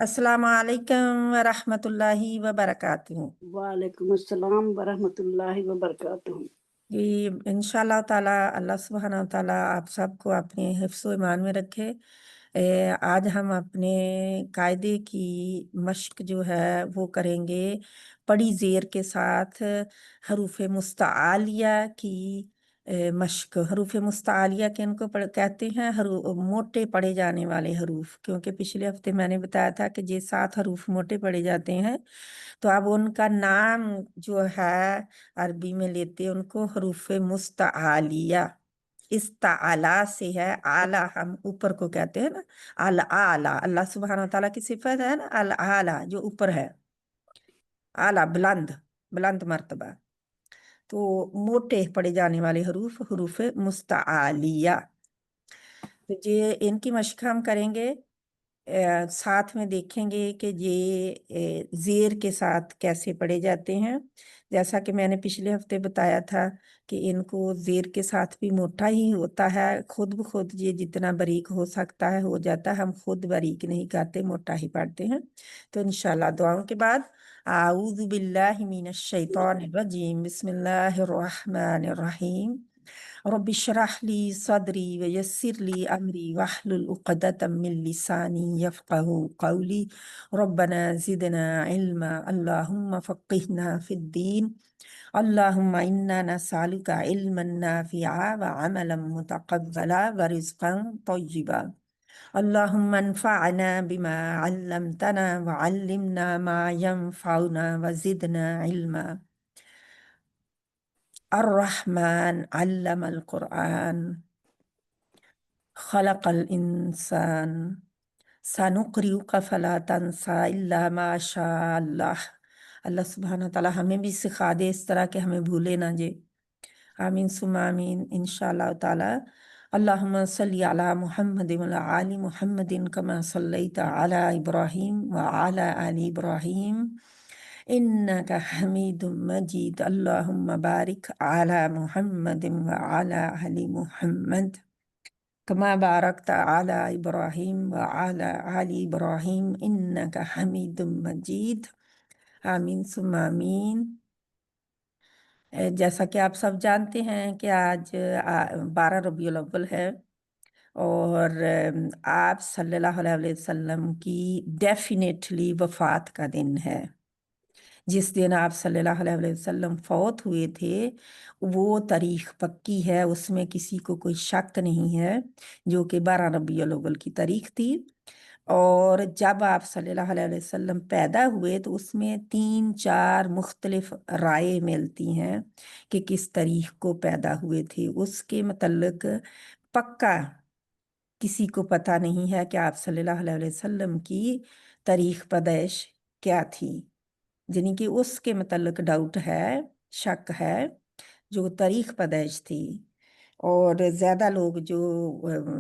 अस्सलाम वालेकुम वरहमतुल्लाहि वबरकातुहू। वालेकुम अस्सलाम वरहमतुल्लाहि वबरकातुहू। जी, इंशाल्लाह ताला अल्लाह सुब्हानहू व तआला आप सबको अपने हिफ्ज़ व ईमान में रखे। आज हम अपने कायदे की मश्क जो है वो करेंगे बड़ी ज़ेर के साथ हरूफ़ मुस्तआलिया की मश्क। हरूफ़ मुस्तआलिया किनको कहते हैं? मोटे पढ़े जाने वाले हरूफ, क्योंकि पिछले हफ्ते मैंने बताया था कि ये 7 हरूफ मोटे पढ़े जाते हैं। तो अब उनका नाम जो है अरबी में लेते हैं उनको हरूफ मुस्तआलिया। इस्ताअला से है, आला हम ऊपर को कहते हैं ना, अल आला। अल्लाह सुब्हानहू व तआला की सिफत है ना, अल आला जो ऊपर है, आला बुलंद, बुलंद मर्तबा। तो मोटे पढ़े जाने वाले हरूफ हरूफ मुस्तआलिया। तो ये इनकी मश्क हम करेंगे। साथ में देखेंगे कि ये ज़ेर के साथ कैसे पढ़े जाते हैं। जैसा कि मैंने पिछले हफ्ते बताया था कि इनको ज़ेर के साथ भी मोटा ही होता है, खुद ब खुद ये जितना बारीक हो सकता है हो जाता है, हम खुद बारीक नहीं करते, मोटा ही पढ़ते हैं। तो इंशाल्लाह दुआओं के बाद आऊज़ु बिल्लाहि मिनश शैतानिर रजीम, बिस्मिल्लाहिर रहमानिर रहीम। रब्बि इश्रह ली सदरी व यस्सिर ली अमरी वहलुल उक़दतम मिन लिसानी यफ़क़हू क़ौली रब्बना ज़िदना इल्मा अल्लाहुम्मा फ़क़्क़िहना फ़िद्दीन अल्लाहुम्मा इन्ना नसअलुका इल्मन नाफ़िअ व अमलन मुतक़ब्बला व रिज़्क़न तय्यिबा अल्लाहुम्मा अन्फ़अना बिमा अल्लमतना व अल्लिमना मा यंफ़अुना व ज़िदना इल्मा। अर्रहमान अल्लमल क़ुरआन खलक़ल इंसान सनुक़रिउका फ़ला तंसा इल्ला मा शाअ अल्लाह। अल्लाह सुब्हानहू व तआला हमें भी सिखा दे इस तरह के हमें भूले ना जे। आमीन सुम्मा आमीन इंशाअल्लाह ताला। अल्लाहुम्मा सल्लि अला मुहम्मदिन व अला आलि मुहम्मदिन कमा सल्लैता अला इब्राहीम व अला आलि इब्राहीम इन्नका हमीदुम मजीद। अल्लाहुम्मा बारिक अला मुहम्मदिन व अला आलि मुहम्मद कमा बारकता अला इब्राहीम व अला आलि इब्राहीम इन्नका हमीदुम मजीद। आमीन सुम्मा आमीन। जैसा कि आप सब जानते हैं कि आज 12 रबीउल अव्वल है और आप सल्लल्लाहु अलैहि वसल्लम की डेफिनेटली वफ़ात का दिन है। जिस दिन आप सल्लल्लाहु अलैहि वसल्लम फौत हुए थे वो तारीख पक्की है, उसमें किसी को कोई शक नहीं है, जो कि 12 रबीउल अव्वल की तारीख थी। और जब आप सल्लल्लाहु अलैहि वसल्लम पैदा हुए तो उसमें 3-4 मुख्तलिफ राय मिलती हैं कि किस तारीख को पैदा हुए थे। उसके मतलब पक्का किसी को पता नहीं है कि आप सल्लल्लाहु अलैहि वसल्लम की तारीख पैदाइश क्या थी। यानी कि उसके मतलब डाउट है, शक है, जो तारीख पैदाइश थी। और ज़्यादा लोग जो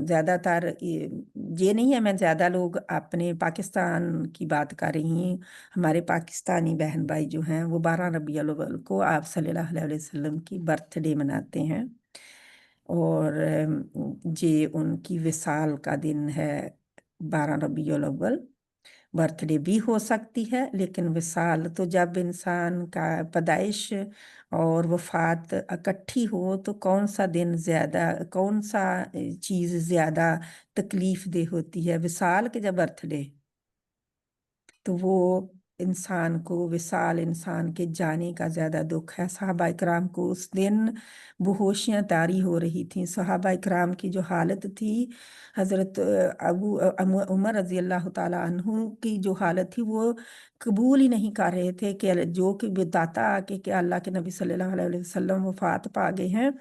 ज़्यादातर ये नहीं है, मैं ज़्यादा लोग अपने पाकिस्तान की बात कर रही हूँ। हमारे पाकिस्तानी बहन भाई जो हैं वो 12 रबीउल अव्वल को आप सल्लल्लाहु अलैहि वसल्लम की बर्थडे मनाते हैं और ये उनकी विसाल का दिन है 12 रबीउल अव्वल। बर्थडे भी हो सकती है लेकिन विसाल तो जब इंसान का पैदाइश और वफ़ात इकट्ठी हो तो कौन सा दिन ज़्यादा, कौन सा चीज़ ज़्यादा तकलीफ़ दे होती है, विसाल के या बर्थडे। तो वो इंसान को विसाल इंसान के जाने का ज़्यादा दुख है। सहाबा इकराम को उस दिन बेहोशियाँ तारी हो रही थीं। सहाबा इकराम की जो हालत थी, हज़रत उमर रज़ी अल्लाह ताला अन्हु की जो हालत थी वो कबूल ही नहीं कर रहे थे कि जो कि बताता आके कि अल्लाह के नबी सल्लल्लाहु अलैहि वसल्लम वफ़ात पा गए हैं।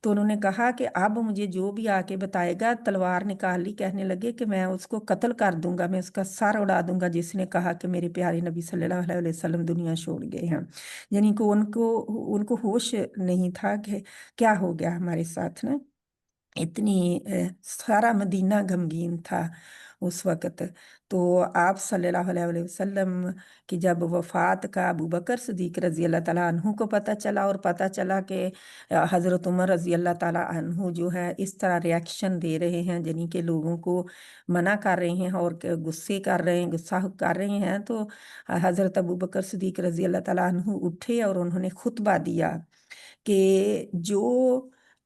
तो उन्होंने कहा कि अब मुझे जो भी आके बताएगा, तलवार निकाल ली, कहने लगे कि मैं उसको कत्ल कर दूंगा, मैं उसका सर उड़ा दूंगा जिसने कहा कि मेरे प्यारे नबी सल्लल्लाहु अलैहि वसल्लम दुनिया छोड़ गए हैं। यानी कि उनको उनको होश नहीं था कि क्या हो गया हमारे साथ ना। इतनी सारा मदीना गमगीन था उस वक़्त। तो आप सल्लल्लाहु अलैहि वसल्लम की जब वफ़ात का अबू बकर सिद्दीक़ रज़ी अल्लाह ताला अन्हु को पता चला, और पता चला कि हज़रत उमर रज़ी अल्लाह ताला अन्हु जो है इस तरह रिएक्शन दे रहे हैं, यानी कि लोगों को मना कर रहे हैं और गुस्से कर रहे हैं, गुस्सा कर रहे हैं, तो हज़रत अबू बकर सिद्दीक़ रज़ी अल्लाह ताला अन्हु उठे और उन्होंने खुतबा दिया कि जो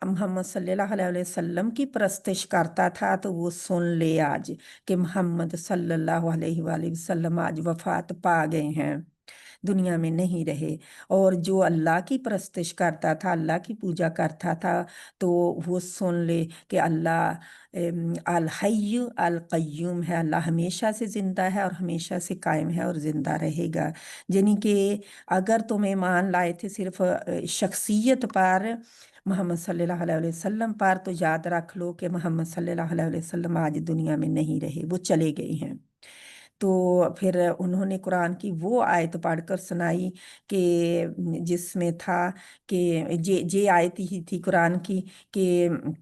मोहम्मद सल्लल्लाहु अलैहि वसल्लम की परस्तिश करता था तो वो सुन ले आज कि मोहम्मद सल्लल्लाहु अलैहि वसल्लम आज वफात पा गए हैं, दुनिया में नहीं रहे। और जो अल्लाह की परस्तिश करता था, अल्लाह की पूजा करता था, तो वो सुन ले कि अल्लाह अल हय्यु अल क़य्यूम है, अल्लाह हमेशा से ज़िंदा है और हमेशा से कायम है और ज़िंदा रहेगा। यानी कि अगर तुम ईमान लाए थे सिर्फ शख्सियत पर, मोहम्मद सल्लल्लाहु अलैहि वसल्लम पर, तो याद रख लो कि मोहम्मद सल्लल्लाहु अलैहि वसल्लम आज दुनिया में नहीं रहे, वो चले गए हैं। तो फिर उन्होंने कुरान की वो आयत पढ़कर सुनाई कि जिसमें था कि ये आयत ही थी कुरान की कि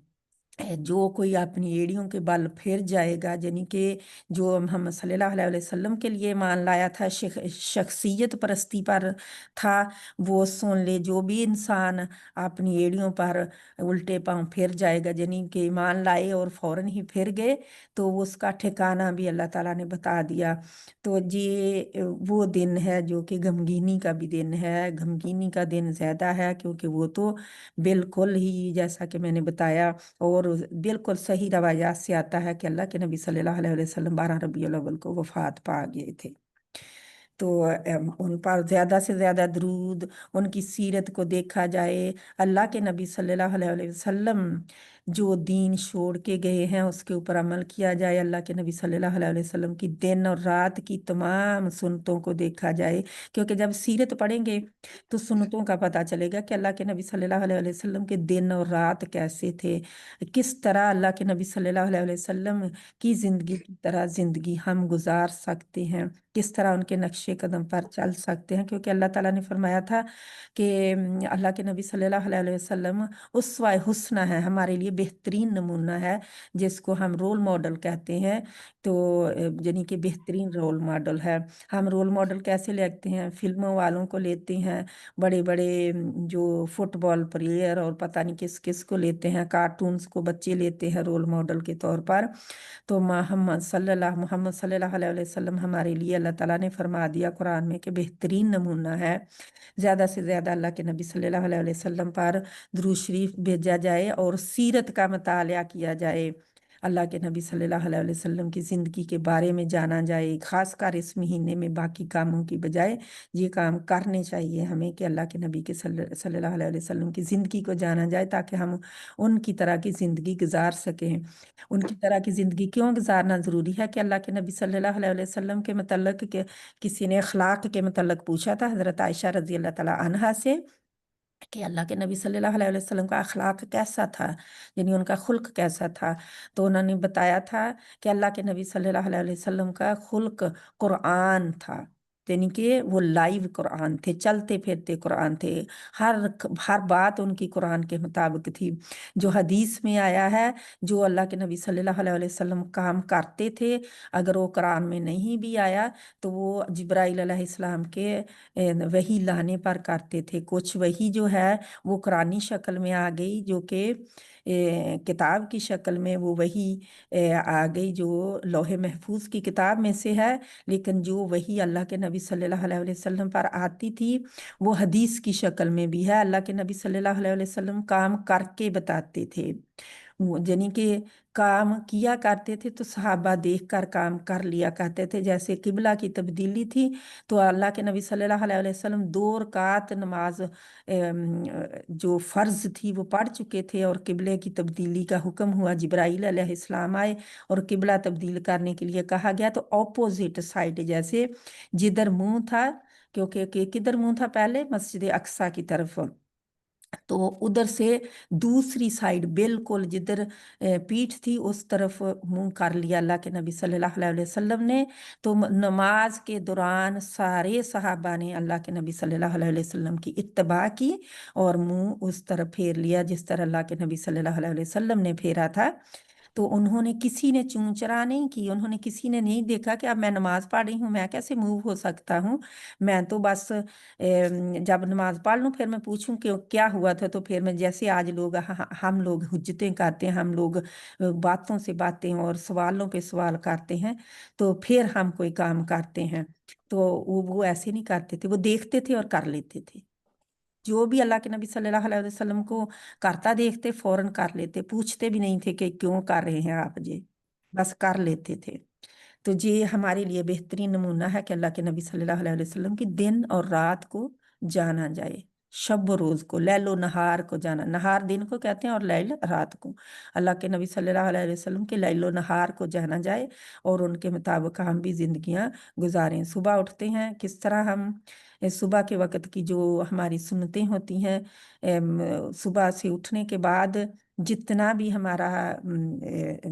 जो कोई अपनी एड़ियों के बल फिर जाएगा, यानी कि जो मोहम्मद सल्लल्लाहु अलैहि वसल्लम के लिए मान लाया था, शख्सियत परस्ती पर था, वो सुन ले जो भी इंसान अपनी एड़ियों पर उल्टे पांव फिर जाएगा, यानी कि ईमान लाए और फौरन ही फिर गए, तो उसका ठिकाना भी अल्लाह ताला ने बता दिया। तो ये वो दिन है जो कि गमगीनी का भी दिन है, गमगीनी का दिन ज़्यादा है क्योंकि वो तो बिल्कुल ही जैसा कि मैंने बताया और बिल्कुल सही रवायात से आता है कि अल्लाह के नबी सल्लल्लाहु अलैहि वसल्लम 12 रबीउल अव्वल को वफात पा गए थे। तो उन पर ज़्यादा से ज़्यादा दरूद, उनकी सीरत को देखा जाए, अल्लाह के नबी सल्लल्लाहु अलैहि वसल्लम जो दीन छोड़ के गए हैं उसके ऊपर अमल किया जाए, अल्लाह के नबी सल्लल्लाहु अलैहि वसल्लम की दिन और रात की तमाम सुन्नतों को देखा जाए, क्योंकि जब सीरत पढ़ेंगे तो सुन्नतों का पता चलेगा कि अल्लाह के नबी सल्लल्लाहु अलैहि वसल्लम के दिन और रात कैसे थे, किस तरह अल्लाह के नबी सल्लल्लाहु अलैहि वसल्लम की ज़िंदगी की तरह ज़िंदगी हम गुजार सकते हैं, किस तरह उनके नक्शे कदम पर चल सकते हैं। क्योंकि अल्लाह ताला ने फरमाया था कि अल्लाह के नबी सल्लल्लाहु अलैहि वसल्लम उस्वा हुस्ना है, हमारे लिए बेहतरीन नमूना है, जिसको हम रोल मॉडल कहते हैं। तो यानी कि बेहतरीन रोल मॉडल है। हम रोल मॉडल कैसे लेते हैं? फिल्मों वालों को लेते हैं, बड़े बड़े जो फुटबॉल प्लेयर और पता नहीं किस किस को लेते हैं, कार्टून्स को बच्चे लेते हैं रोल मॉडल के तौर पर। तो मोहम्मद सल्लल्लाहु अलैहि वसल्लम हमारे लिए अल्लाह ताला ने फरमा दिया कुरान में कि बेहतरीन नमूना है। ज़्यादा से ज़्यादा अल्लाह के नबी सल्लल्लाहु अलैहि वसल्लम पर दुरूद शरीफ भेजा जाए और सीरत का मतालिया किया जाए, अल्लाह के नबी सल्लल्लाहु अलैहि वसल्लम की ज़िंदगी के बारे में जाना जाए। ख़ासकर इस महीने में बाकी कामों की बजाय ये काम करने चाहिए हमें कि अल्लाह के नबी के सल्लल्लाहु अलैहि वसल्लम की ज़िंदगी को जाना जाए, ताकि हम उनकी तरह की ज़िंदगी गुजार सकें। उनकी तरह की ज़िंदगी क्यों गुजारना ज़रूरी है कि अल्लाह के नबी सल्लल्लाहु अलैहि वसल्लम के मतलब के किसी ने अखलाक के मतलब पूछा था हज़रत आयशा रज़ी अल्लाह ताला अन्हा से कि अल्लाह के नबी सल्लल्लाहु अलैहि वसल्लम का अखलाक कैसा था, यानी उनका खुल्क कैसा था। तो उन्होंने बताया था कि अल्लाह के नबी सल्लल्लाहु अलैहि वसल्लम का खुल्क कुरान था, यानी कि वो लाइव कुरान थे, चलते फिरते कुरान थे, हर बात उनकी कुरान के मुताबिक थी। जो हदीस में आया है, जो अल्लाह के नबी सल्लल्लाहु अलैहि वसल्लम काम करते थे, अगर वो कुरान में नहीं भी आया तो वो जिब्राइल अलैहिस्सलाम के वही लाने पर करते थे। कुछ वही जो है वो कुरानी शक्ल में आ गई, जो कि किताब की शक्ल में वो वही आ गई जो लौहे महफूज की किताब में से है, लेकिन जो वही अल्लाह के नबी सल्लल्लाहु अलैहि वसल्लम पर आती थी वो हदीस की शक्ल में भी है। अल्लाह के नबी सल्लल्लाहु अलैहि वसल्लम काम करके बताते थे, यानी कि काम किया करते थे तो सहाबा देख कर काम कर लिया करते थे। जैसे किबला की तब्दीली थी तो अल्लाह के नबी सल्लल्लाहु अलैहि वसल्लम 2 रकात नमाज जो फ़र्ज थी वो पढ़ चुके थे, और किबले की तब्दीली का हुक्म हुआ, जिब्राइल अलैहिस्सलाम आए और किबला तब्दील करने के लिए कहा गया, तो ऑपोजिट साइड, जैसे जिधर मुंह था, क्योंकि किधर मुंह था पहले, मस्जिद अक्सा की तरफ, तो उधर से दूसरी साइड बिल्कुल जिधर पीठ थी उस तरफ मुंह कर लिया अल्लाह के नबी सल्लल्लाहु अलैहि वसल्लम ने। तो नमाज के दौरान सारे सहाबा ने अल्लाह के नबी सल्लल्लाहु अलैहि वसल्लम की इत्तबा की और मुंह उस तरफ फेर लिया जिस तरह अल्लाह के नबी सल्लल्लाहु अलैहि वसल्लम ने फेरा था। तो उन्होंने, किसी ने चूंचरा नहीं की, उन्होंने किसी ने नहीं देखा कि अब मैं नमाज पढ़ रही हूँ, मैं कैसे मूव हो सकता हूँ। मैं तो बस जब नमाज पढ़ लूँ फिर मैं पूछूं कि क्या हुआ था, तो फिर मैं, जैसे आज लोग हम लोग हुज्जतें करते हैं, हम लोग बातों से बातें और सवालों पे सवाल करते हैं, तो फिर हम कोई काम करते हैं। तो वो ऐसे नहीं करते थे, वो देखते थे और कर लेते थे। जो भी अल्लाह के नबी सल्लल्लाहु अलैहि वसल्लम को करता देखते फौरन कर लेते, पूछते भी नहीं थे कि क्यों कर रहे हैं आप जी, बस कर लेते थे। तो ये हमारे लिए बेहतरीन नमूना है कि अल्लाह के नबी सल्लल्लाहु अलैहि वसल्लम की दिन और रात को जाना जाए, शब व रोज को, लैलो नहार को जाना। नहार दिन को कहते हैं और लैल रात को। अल्लाह के नबी सल्लल्लाहु अलैहि वसल्लम के लैलो नहार को जाना जाए और उनके मुताबिक हम भी जिंदगियां गुजारें। सुबह उठते हैं किस तरह हम, सुबह के वक्त की जो हमारी सुन्नतें होती हैं, सुबह से उठने के बाद जितना भी हमारा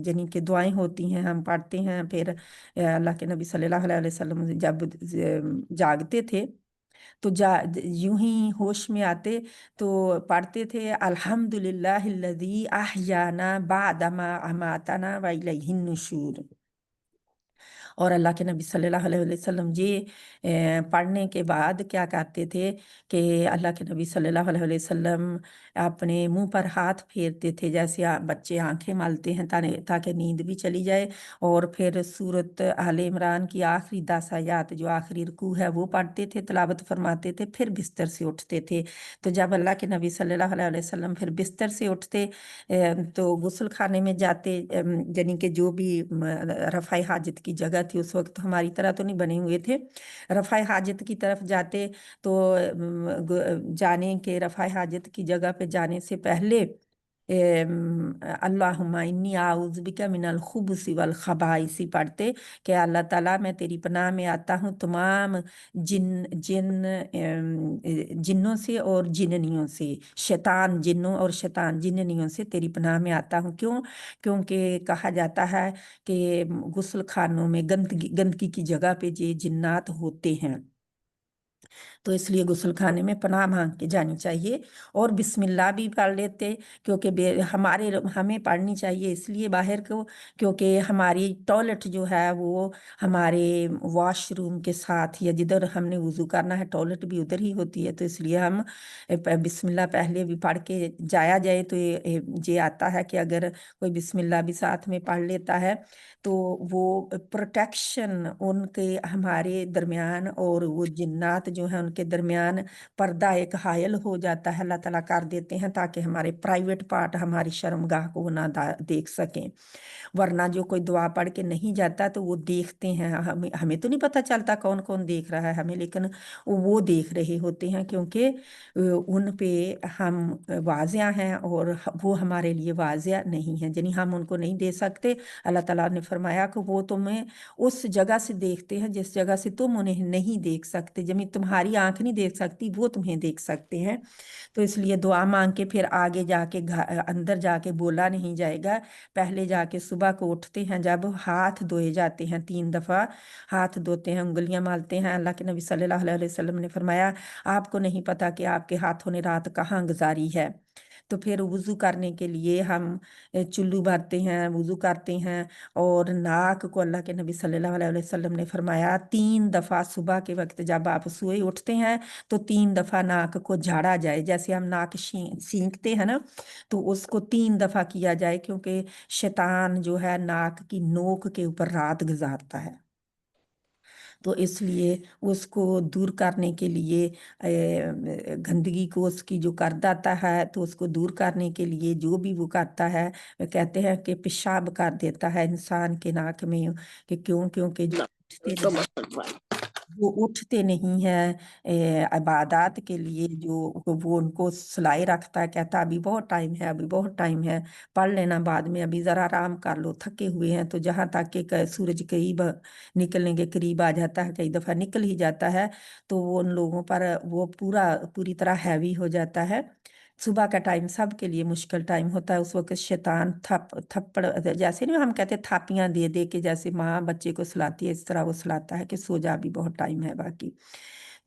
यानी कि दुआएं होती हैं हम पढ़ते हैं। फिर अल्लाह के नबी सल्लल्लाहु अलैहि वसल्लम जब जागते थे तो यूं ही होश में आते तो पढ़ते थे, अल्हम्दुलिल्लाहिल्लज़ी अहयाना बादमा अमातना व इलैहिन नुशूर। और अल्लाह के नबी सल्लल्लाहु अलैहि वसल्लम जी पढ़ने के बाद क्या करते थे कि अल्लाह के नबी सल्लल्लाहु अलैहि वसल्लम अपने मुंह पर हाथ फेरते थे, जैसे बच्चे आंखें मलते हैं ताकि नींद भी चली जाए। और फिर सूरत आले इमरान की आखिरी 10 आयत जो आखिरी रुकू है वो पढ़ते थे, तिलावत फरमाते थे, फिर बिस्तर से उठते थे। तो जब अल्लाह के नबी सल्लल्लाहु अलैहि वसल्लम फिर बिस्तर से उठते तो गुस्ल खाने में जाते, यानी कि जो भी रफ़ाए हाजत की जगह थी, उस वक्त हमारी तरह तो नहीं बने हुए थे, रफ़ाए हाजत की तरफ जाते तो जाने के रफ़ाए हाजत की जगह पे जाने से पहले अल्लाहुम्मा इन्नी आऊज़ु बिका मिनल खुबुसि वल खबाइसी पढ़ते कि अल्लाह ताला मैं तेरी पनाह में आता हूँ तमाम जिन्नों से और जिन्नियों से, शैतान जिन्नों और शैतान जिन्नियों से तेरी पनाह में आता हूँ। क्यों? क्योंकि कहा जाता है कि गुस्ल खानों में गंदगी गंदगी की जगह पे ये जिन्नात होते हैं, तो इसलिए गुस्ल खाने में पनाह मांग के जानी चाहिए। और बिस्मिल्लाह भी पढ़ लेते, क्योंकि हमें पढ़नी चाहिए इसलिए बाहर को, क्योंकि हमारी टॉयलेट जो है वो हमारे वॉशरूम के साथ, या जिधर हमने वुजू करना है टॉयलेट भी उधर ही होती है, तो इसलिए हम बिस्मिल्लाह पहले भी पढ़ के जाया जाए। तो ये आता है कि अगर कोई बिस्मिल्लाह भी साथ में पढ़ लेता है तो वो प्रोटेक्शन उनके हमारे दरमियान और वो जिन्नात जो है उनके दरमियान पर्दा एक हायल हो जाता है, अल्लाह ताला कर देते हैं, ताकि हमारे प्राइवेट पार्ट हमारी शर्मगाह को वो ना देख सकें। वरना जो कोई दुआ पढ़ के नहीं जाता तो वो देखते हैं, हमें हमें तो नहीं पता चलता कौन कौन देख रहा है हमें, लेकिन वो देख रहे होते हैं, क्योंकि उन पे हम वाजिया हैं और वो हमारे लिए वाजिया नहीं है, यानी हम उनको नहीं दे सकते। अल्लाह ताला ने फरमाया कि वो तुम्हें उस जगह से देखते हैं जिस जगह से तुम उन्हें नहीं देख सकते, जमी तुम्हारी आंख नहीं देख सकती वो तुम्हें देख सकते हैं। तो इसलिए दुआ मांग के फिर आगे जाके अंदर जाके बोला नहीं जाएगा। पहले जाके सुबह को उठते हैं जब हाथ धोए जाते हैं, 3 दफ़ा हाथ धोते हैं, उंगलियां मालते हैं। अल्लाह के नबी सल्लल्लाहु अलैहि वसल्लम ने फरमाया आपको नहीं पता कि आपके हाथों ने रात कहाँ गुजारी है। तो फिर वुज़ू करने के लिए हम चुल्लू भरते हैं, वुज़ू करते हैं। और नाक को अल्लाह के नबी सल्लल्लाहु अलैहि वसल्लम ने फरमाया 3 दफ़ा सुबह के वक्त जब आप सोए उठते हैं तो 3 दफ़ा नाक को झाड़ा जाए, जैसे हम नाक सींकते हैं ना, तो उसको 3 दफ़ा किया जाए, क्योंकि शैतान जो है नाक की नोक के ऊपर रात गुजारता है। तो इसलिए उसको दूर करने के लिए गंदगी को उसकी जो कर देता है, तो उसको दूर करने के लिए जो भी वो करता है, कहते हैं कि पेशाब कर देता है इंसान के नाक में, कि क्यों? क्योंकि जो उठते नहीं, वो उठते नहीं हैं इबादत के लिए, जो वो उनको सुलाए रखता है, कहता है अभी बहुत टाइम है, अभी बहुत टाइम है, पढ़ लेना बाद में, अभी ज़रा आराम कर लो, थके हुए हैं। तो जहाँ तक कि सूरज करीब निकलने के करीब आ जाता है, कई दफ़ा निकल ही जाता है, तो वो उन लोगों पर वो पूरी तरह हैवी हो जाता है। सुबह का टाइम सबके लिए मुश्किल टाइम होता है, उस वक्त शैतान थप्पड़, जैसे नहीं हम कहते थापियां दे दे के, जैसे माँ बच्चे को सुलाती है इस तरह वो सुलाता है कि सो जा, भी बहुत टाइम है बाकी।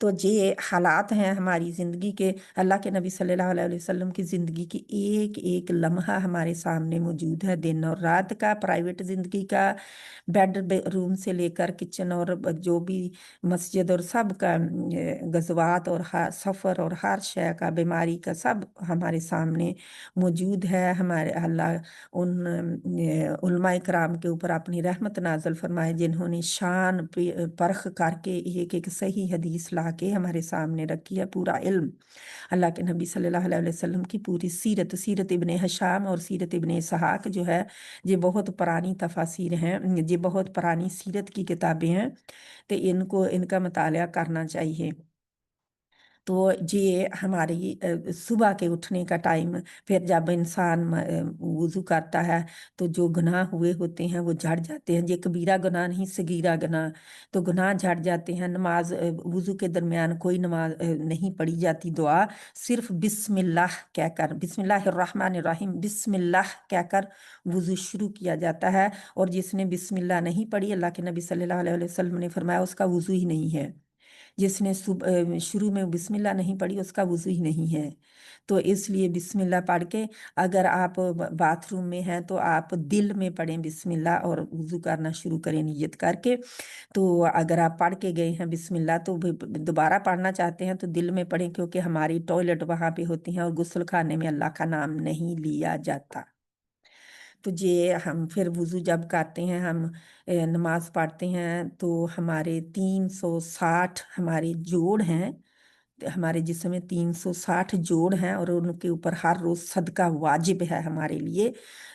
तो ये हालात हैं हमारी ज़िंदगी के। अल्लाह के नबी सल्लल्लाहु अलैहि वसल्लम की ज़िंदगी की एक एक लम्हा हमारे सामने मौजूद है, दिन और रात का, प्राइवेट ज़िंदगी का, रूम से लेकर किचन और जो भी मस्जिद और सब का, गज़वात और सफ़र और हर शय का, बीमारी का, सब हमारे सामने मौजूद है। हमारे अल्लाह उन उलमाए कराम के ऊपर अपनी रहमत नाज़िल फरमाए जिन्होंने शान परख करके एक एक सही हदीस ला के हमारे सामने रखी है। पूरा इल्म अल्लाह के नबी सल्लल्लाहु अलैहि वसल्लम की पूरी सीरत, सीरत इब्ने हशाम और सीरत इब्ने इसहाक जो है, ये बहुत पुरानी तफासिर हैं, ये बहुत पुरानी सीरत की किताबें हैं, तो इनको इनका मतालिया करना चाहिए। तो ये हमारी सुबह के उठने का टाइम, फिर जब इंसान वुज़ू करता है तो जो गुनाह हुए होते हैं वो झड़ जाते हैं। ये कबीरा गुनाह नहीं, सगीरा गुनाह, तो गुनाह झड़ जाते हैं। नमाज वुज़ू के दरमियान कोई नमाज नहीं पढ़ी जाती, दुआ सिर्फ बिस्मिल्लाह कहकर, बिस्मिल्लाहिर्रहमानिर्रहीम, बिस्मिल्लाह कहकर वुज़ू शुरू किया जाता है। और जिसने बिस्मिल्लाह नहीं पढ़ी, अल्लाह के नबी सल्लल्लाहु अलैहि वसल्लम ने फरमाया उसका वुज़ू ही नहीं है। जिसने शुरू में बिस्मिल्लाह नहीं पढ़ी उसका वुज़ू ही नहीं है। तो इसलिए बिस्मिल्लाह पढ़ के, अगर आप बाथरूम में हैं तो आप दिल में पढ़ें बिस्मिल्लाह और वुज़ू करना शुरू करें नियत करके। तो अगर आप पढ़ के गए हैं बिस्मिल्लाह तो दोबारा पढ़ना चाहते हैं तो दिल में पढ़ें, क्योंकि हमारी टॉयलेट वहाँ पे होती हैं और गुस्ल खाने में अल्लाह का नाम नहीं लिया जाता। तो ये हम फिर वुज़ू जब करते हैं, हम नमाज पढ़ते हैं तो हमारे 360 हमारे जोड़ हैं, हमारे जिस्म में 360 जोड़ हैं और उनके ऊपर हर रोज़ सदका वाजिब है हमारे लिए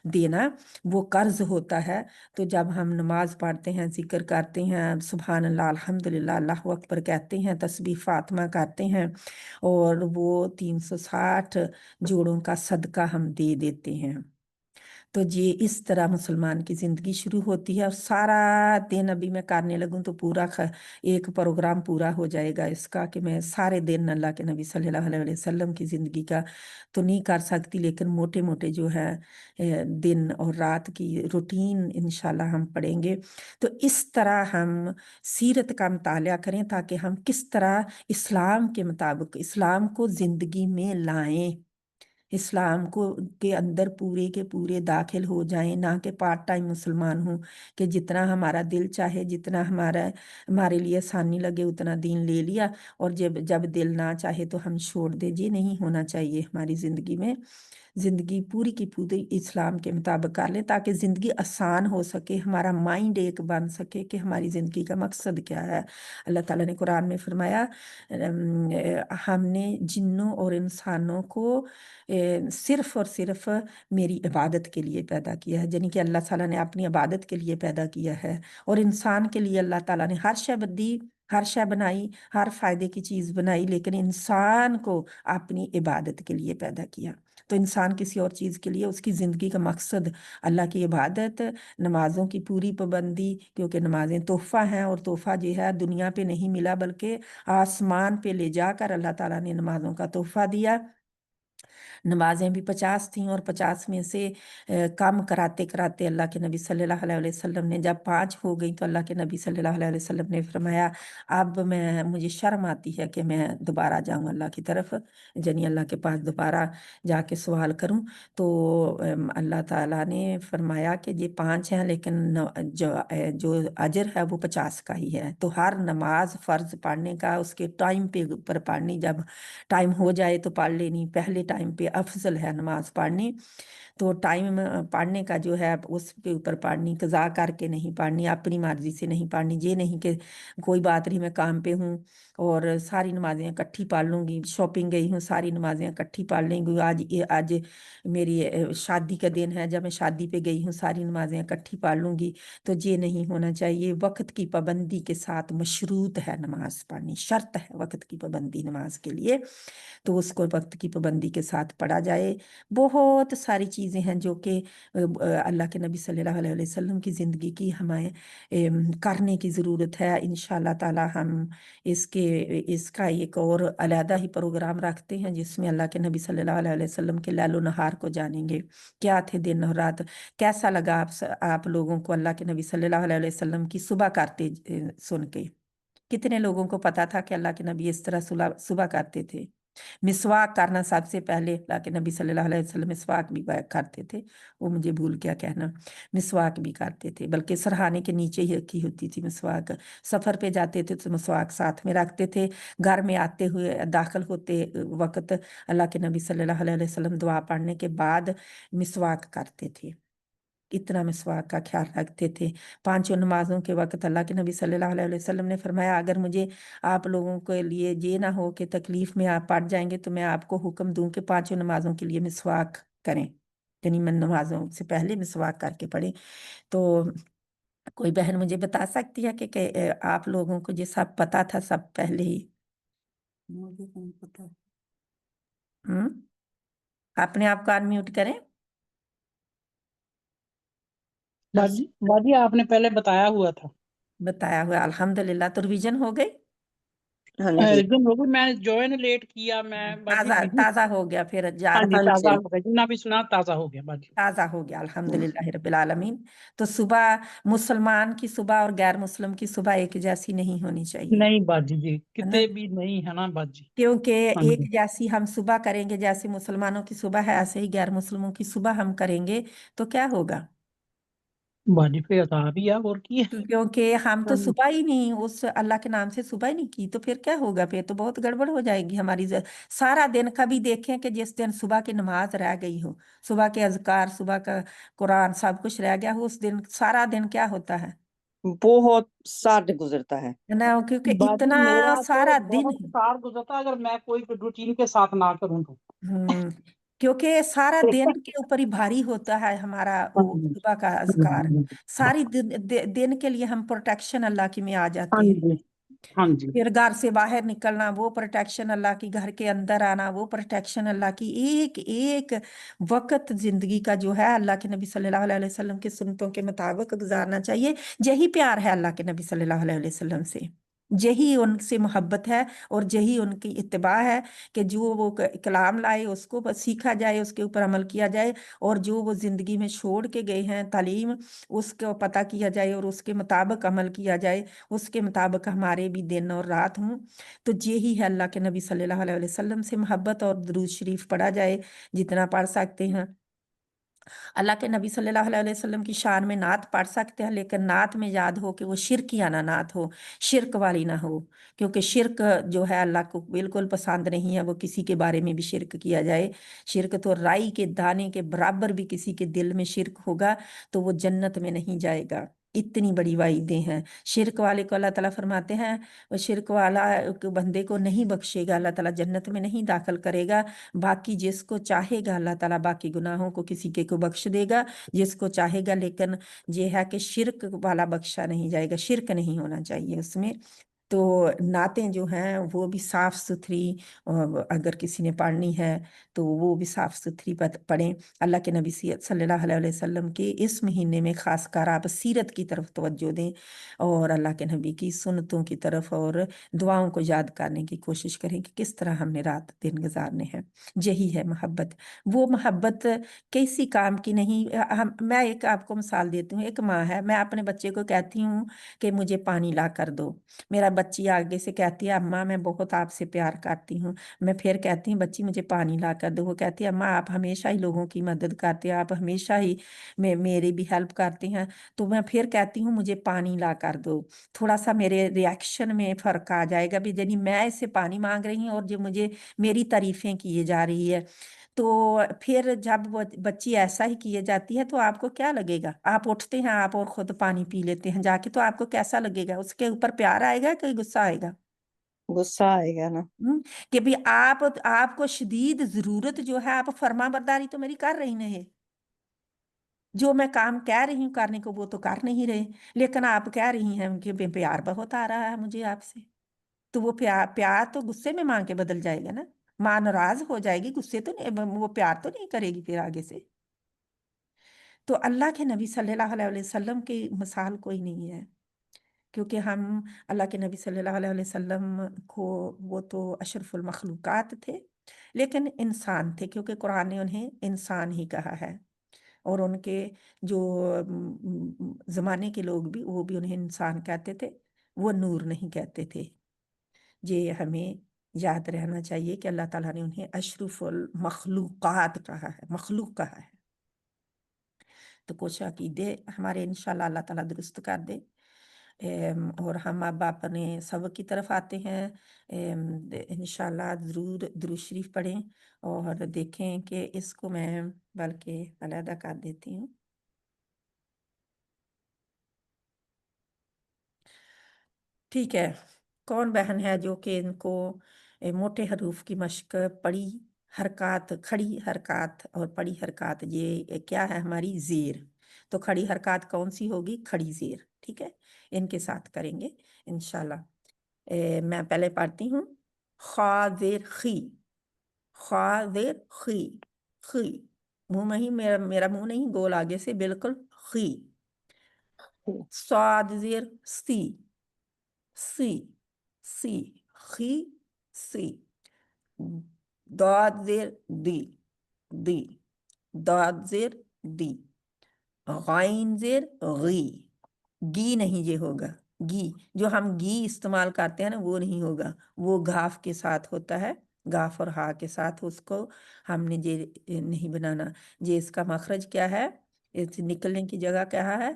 देना, वो कर्ज होता है। तो जब हम नमाज पढ़ते हैं, जिक्र करते हैं, सुभान अल्लाह, अल्हम्दुलिल्लाह, अल्लाहु अकबर कहते हैं, तस्बीह फातिमा करते हैं, और वो 360 जोड़ों का सदका हम दे देते हैं। तो ये इस तरह मुसलमान की ज़िंदगी शुरू होती है। और सारा दिन अभी मैं करने लगूँ तो पूरा एक प्रोग्राम पूरा हो जाएगा इसका, कि मैं सारे दिन अल्लाह के नबी सल्लल्लाहु अलैहि वसल्लम की ज़िंदगी का तो नहीं कर सकती, लेकिन मोटे मोटे जो है दिन और रात की रूटीन इंशाल्लाह हम पढ़ेंगे। तो इस तरह हम सीरत का मुतालिया करें ताकि हम किस तरह इस्लाम के मुताबिक इस्लाम को ज़िंदगी में लाएं, इस्लाम को के अंदर पूरे के पूरे दाखिल हो जाएं, ना कि पार्ट टाइम मुसलमान हों, कि जितना हमारा दिल चाहे, जितना हमारे लिए आसानी लगे उतना दीन ले लिया, और जब जब दिल ना चाहे तो हम छोड़ दे। ये नहीं होना चाहिए हमारी ज़िंदगी में। ज़िंदगी पूरी की पूरी इस्लाम के मुताबिक कर लें ताकि ज़िंदगी आसान हो सके, हमारा माइंड एक बन सके कि हमारी ज़िंदगी का मकसद क्या है। अल्लाह ताला ने कुरान में फरमाया, हमने जिन्नों और इंसानों को सिर्फ़ और सिर्फ़ मेरी इबादत के लिए पैदा किया है। यानी कि अल्लाह ताला ने अपनी इबादत के लिए पैदा किया है, और इंसान के लिए अल्लाह ताला ने हर शय दी, हर शय बनाई, हर फ़ायदे की चीज़ बनाई, लेकिन इंसान को अपनी इबादत के लिए पैदा किया। तो इंसान किसी और चीज़ के लिए, उसकी ज़िंदगी का मकसद अल्लाह की इबादत, नमाज़ों की पूरी पाबंदी, क्योंकि नमाज़ें तोहफ़ा हैं, और तोहफ़ा जो है दुनिया पे नहीं मिला बल्कि आसमान पे ले जाकर अल्लाह ताला ने नमाज़ों का तोहफ़ा दिया। नमाज़ें भी 50 थीं, और 50 में से कम कराते कराते अल्लाह के नबी सल्लल्लाहु अलैहि वसल्लम ने जब 5 हो गई तो अल्लाह के नबी सल्लल्लाहु अलैहि वसल्लम ने फरमाया, अब मुझे शर्म आती है कि मैं दोबारा जाऊँ अल्लाह की तरफ, यानी अल्लाह के पास दोबारा जाके सवाल करूँ। तो अल्लाह ताला ने फरमाया कि ये 5 हैं, लेकिन जो अजर है वो 50 का ही है। तो हर नमाज फ़र्ज़ पढ़ने का उसके टाइम पे पर पढ़नी, जब टाइम हो जाए तो पढ़ लेनी, पहले टाइम पे अफजल है नमाज पढ़नी। तो टाइम पढ़ने का जो है उसके ऊपर पढ़नी, कज़ा करके नहीं पढ़नी, अपनी मर्जी से नहीं पढ़नी। ये नहीं कि कोई बात नहीं, मैं काम पे हूँ और सारी नमाजें इकट्ठी पढ़ लूँगी, शॉपिंग गई हूँ सारी नमाजें इकट्ठी पढ़ लेंगी, आज मेरी शादी का दिन है, जब मैं शादी पे गई हूँ सारी नमाजें इकट्ठी पढ़ लूँगी। तो ये नहीं होना चाहिए। वक्त की पाबंदी के साथ मशरूत है नमाज पढ़नी, शर्त है वक्त की पाबंदी नमाज के लिए, तो उसको वक्त की पाबंदी के साथ पढ़ा जाए। बहुत सारी चीज़ें हैं जो कि अल्लाह के नबी सल्लल्लाहु अलैहि वसल्लम की ज़िंदगी की हमें करने की ज़रूरत है। इंशाल्लाह ताला हम इसका एक और अलहदा ही प्रोग्राम रखते हैं जिसमें अल्लाह के नबी सल्लल्लाहु अलैहि वसल्लम के लैलो नहार को जानेंगे, क्या थे दिन और रात। कैसा लगा आप लोगों को अल्लाह के नबी सल्लल्लाहु अलैहि वसल्लम की सुबह करते सुन के? कितने लोगों को पता था कि अल्लाह के नबी इस तरह सुबह करते थे। मिसवाक करना सबसे पहले अल्लाह के नबी सल्लल्लाहु अलैहि वसल्लम मिसवाक भी करते थे। वो मुझे भूल गया कहना, मिसवाक भी करते थे, बल्कि सरहाने के नीचे ही रखी होती थी मिसवाक। सफ़र पे जाते थे तो मिसवाक साथ में रखते थे। घर में आते हुए दाखिल होते वक्त अल्लाह के नबी सल्लल्लाहु अलैहि वसल्लम दुआ पढ़ने के बाद मिसवाक करते थे। इतना मिसवाक का ख्याल रखते थे। पांचों नमाजों के वक्त अल्लाह के नबी सल्लल्लाहु अलैहि वसल्लम ने फरमाया, अगर मुझे आप लोगों के लिए ये ना हो कि तकलीफ में आप पड़ जाएंगे तो मैं आपको हुक्म दूं कि पांचों नमाजों के लिए मिसवाक करें, यानी मैं नमाजों से पहले मिसवाक करके पढ़े। तो कोई बहन मुझे बता सकती है कि आप लोगों को ये सब पता था सब पहले ही? मुझे नहीं पता। अपने आप को अनम्यूट करें। बाजी बाजी आपने पहले बताया हुआ था। बताया हुआ, अल्हम्दुलिल्लाह। तो रिवीजन हो गई, हाँ जी। रिजन हो गई। मैं ज्वाइन लेट किया, मैं बाजी ताज़ा बिजी। ताज़ा हो गया फिर जा हाँ जी, हाँ ताज़ा जी। हो गया, जितना भी सुना ताज़ा हो गया बाजी। ताज़ा हो गया, अल्हम्दुलिल्लाह रब्बिल आलमीन। तो सुबह मुसलमान की सुबह और गैर मुस्लिम की सुबह एक जैसी नहीं होनी चाहिए, नहीं बाजी जी, है ना? कितने भी नहीं है ना बाजी। क्योंकि हाँ एक जी जैसी हम सुबह करेंगे, जैसे मुसलमानों की सुबह है ऐसे ही गैर मुस्लिमों की सुबह हम करेंगे तो क्या होगा? बाजी, फिर अता भी है और की है। क्योंकि हम तो हाँ जी। सुबह ही नहीं उस अल्लाह के नाम से सुबह ही नहीं की, तो फिर क्या होगा? फिर तो बहुत गड़बड़ हो जाएगी हमारी सारा दिन। कभी देखें कि जिस दिन सुबह की नमाज रह गई हो, सुबह के अज़कार, सुबह का कुरान सब कुछ रह गया हो, उस दिन सारा दिन क्या होता बहुत साथ गुजरता है। है ना? क्योंकि बाजी इतना मेरा तो सारा दिन बहुत सार गुजरता अगर मैं कोई रूटीन के साथ ना करूँ तो। हम्म क्योंकि सारा दिन के ऊपर ही भारी होता है हमारा हाँ वो जी सुबह का अज़कार। सारी दिन के लिए हम प्रोटेक्शन अल्लाह की में आ हाँ जाते हैं। जी हाँ जी। फिर घर से बाहर निकलना वो प्रोटेक्शन अल्लाह की, घर के अंदर आना वो प्रोटेक्शन अल्लाह की। एक एक वक्त जिंदगी का जो है अल्लाह के नबी सल्लल्लाहु अलैहि वसल्लम की सुन्नतों के मुताबिक गुजारना चाहिए। यही प्यार है अल्लाह के नबी सल्लल्लाहु अलैहि वसल्लम से, यही उनसे मोहब्बत है और यही उनकी इत्तिबा है कि जो वो कलाम लाए उसको बस सीखा जाए, उसके ऊपर अमल किया जाए, और जो वो जिंदगी में छोड़ के गए हैं तालीम, उसको पता किया जाए और उसके मुताबिक अमल किया जाए, उसके मुताबिक हमारे भी दिन और रात हों। तो यही है अल्लाह के नबी सल्लल्लाहु अलैहि वसल्लम से मोहब्बत। और दुरूद शरीफ पढ़ा जाए जितना पढ़ सकते हैं। अल्लाह के नबी सल्लल्लाहु अलैहि वसल्लम की शान में नात पढ़ सकते हैं, लेकिन नात में याद हो कि वो शिरकियाना नात हो, शिरक वाली ना हो। क्योंकि शिरक जो है अल्लाह को बिल्कुल पसंद नहीं है, वो किसी के बारे में भी शिरक किया जाए। शिरक तो राई के दाने के बराबर भी किसी के दिल में शिरक होगा तो वो जन्नत में नहीं जाएगा। इतनी बड़ी वाइदें हैं शिरक वाले को। अल्लाह ताला फरमाते हैं वो शिरक वाला बंदे को नहीं बख्शेगा, अल्लाह ताला जन्नत में नहीं दाखिल करेगा। बाकी जिसको चाहेगा अल्लाह ताला बाकी गुनाहों को किसी के को बख्श देगा, जिसको चाहेगा। लेकिन ये है कि शिरक वाला बख्शा नहीं जाएगा, शिरक नहीं होना चाहिए उसमें। तो नातें जो हैं वो भी साफ सुथरी, अगर किसी ने पढ़नी है तो वो भी साफ सुथरी पढ़ें। अल्लाह के नबी सल्लल्लाहु अलैहि वसल्लम के इस महीने में खासकर आप सीरत की तरफ तवज्जो दें और अल्लाह के नबी की सुन्नतों की तरफ और दुआओं को याद करने की कोशिश करें कि किस तरह हमने रात दिन गुजारने हैं। यही है मोहब्बत। वो मोहब्बत किसी काम की नहीं। मैं एक आपको मिसाल देती हूँ। एक माँ है, मैं अपने बच्चे को कहती हूँ कि मुझे पानी ला कर दो, मेरा बच्ची आगे से कहती है अम्मा मैं बहुत आपसे प्यार करती हूँ। मैं फिर कहती हूँ बच्ची मुझे पानी ला कर दो, वो कहती है अम्मा आप हमेशा ही लोगों की मदद करते हैं, आप हमेशा ही मेरी भी हेल्प करती हैं। तो मैं फिर कहती हूँ मुझे पानी ला कर दो। थोड़ा सा मेरे रिएक्शन में फर्क आ जाएगा भी, यानी मैं इससे पानी मांग रही हूँ और जो मुझे मेरी तारीफें किए जा रही है। तो फिर जब वो बच्ची ऐसा ही किए जाती है तो आपको क्या लगेगा? आप उठते हैं आप और खुद पानी पी लेते हैं जाके, तो आपको कैसा लगेगा? उसके ऊपर प्यार आएगा कि गुस्सा आएगा? गुस्सा आएगा ना। कि भी आपको शदीद जरूरत जो है, आप फर्मा बरदारी तो मेरी कर रही नहीं, जो मैं काम कह रही हूँ करने को वो तो कर नहीं रहे, लेकिन आप कह रही हैं कि प्यार बहुत आ रहा है मुझे आपसे। तो वो प्यार प्यार तो गुस्से में मां के बदल जाएगा ना। मां नाराज हो जाएगी, गुस्से तो नहीं, वो प्यार तो नहीं करेगी फिर आगे से। तो अल्लाह के नबी सल्लल्लाहु अलैहि वसल्लम की मिसाल कोई नहीं है। क्योंकि हम अल्लाह के नबी सल्लल्लाहु अलैहि वसल्लम को, वो तो अशरफुल मखलूकात थे लेकिन इंसान थे, क्योंकि कुरान ने उन्हें इंसान ही कहा है। और उनके जो ज़माने के लोग भी वो भी उन्हें इंसान कहते थे। وہ نور نہیں کہتے تھے۔ یہ ہمیں یاد رہنا چاہیے کہ اللہ تعالیٰ نے انہیں اشرف المخلوقات کہا ہے، مخلوق کہا ہے۔ تو کچھ عقیدے ہمارے انشاءاللہ اللہ تعالیٰ درست کر دے۔ اور ہم اب اپنے سبق کی طرف آتے ہیں۔ انشاءاللہ ضرور درود شریف پڑھیں اور دیکھیں کہ اس کو میں بلکہ علیحدہ کر دیتی ہوں۔ ٹھیک ہے، کون بہن ہے جو کہ ان کو موٹے حروف کی مشق پڑی حرکات، کھڑی حرکات اور پڑی حرکات، یہ کیا ہے ہماری زیر؟ تو کھڑی حرکات کون سی ہوگی؟ کھڑی زیر، ٹھیک ہے، ان کے ساتھ کریں گے انشاءاللہ۔ میں پہلے پڑھتی ہوں۔ خا زیر خی، خا زیر خی، خی، منہ میں ہی، میرا منہ نہیں گول آگے سے، بالکل خی۔ صاد زیر سی، سی، سی، خی، سی۔ داد زیر دی، دی، داد زیر دی۔ غائن زیر غی، گی نہیں یہ ہوگا، گی جو ہم گی استعمال کرتے ہیں نا وہ نہیں ہوگا، وہ گھاف کے ساتھ ہوتا ہے، گاف اور ہا کے ساتھ، اس کو ہم نے یہ نہیں بنانا۔ یہ اس کا مخرج کیا ہے؟ اس نکلنے کی جگہ کیا ہے؟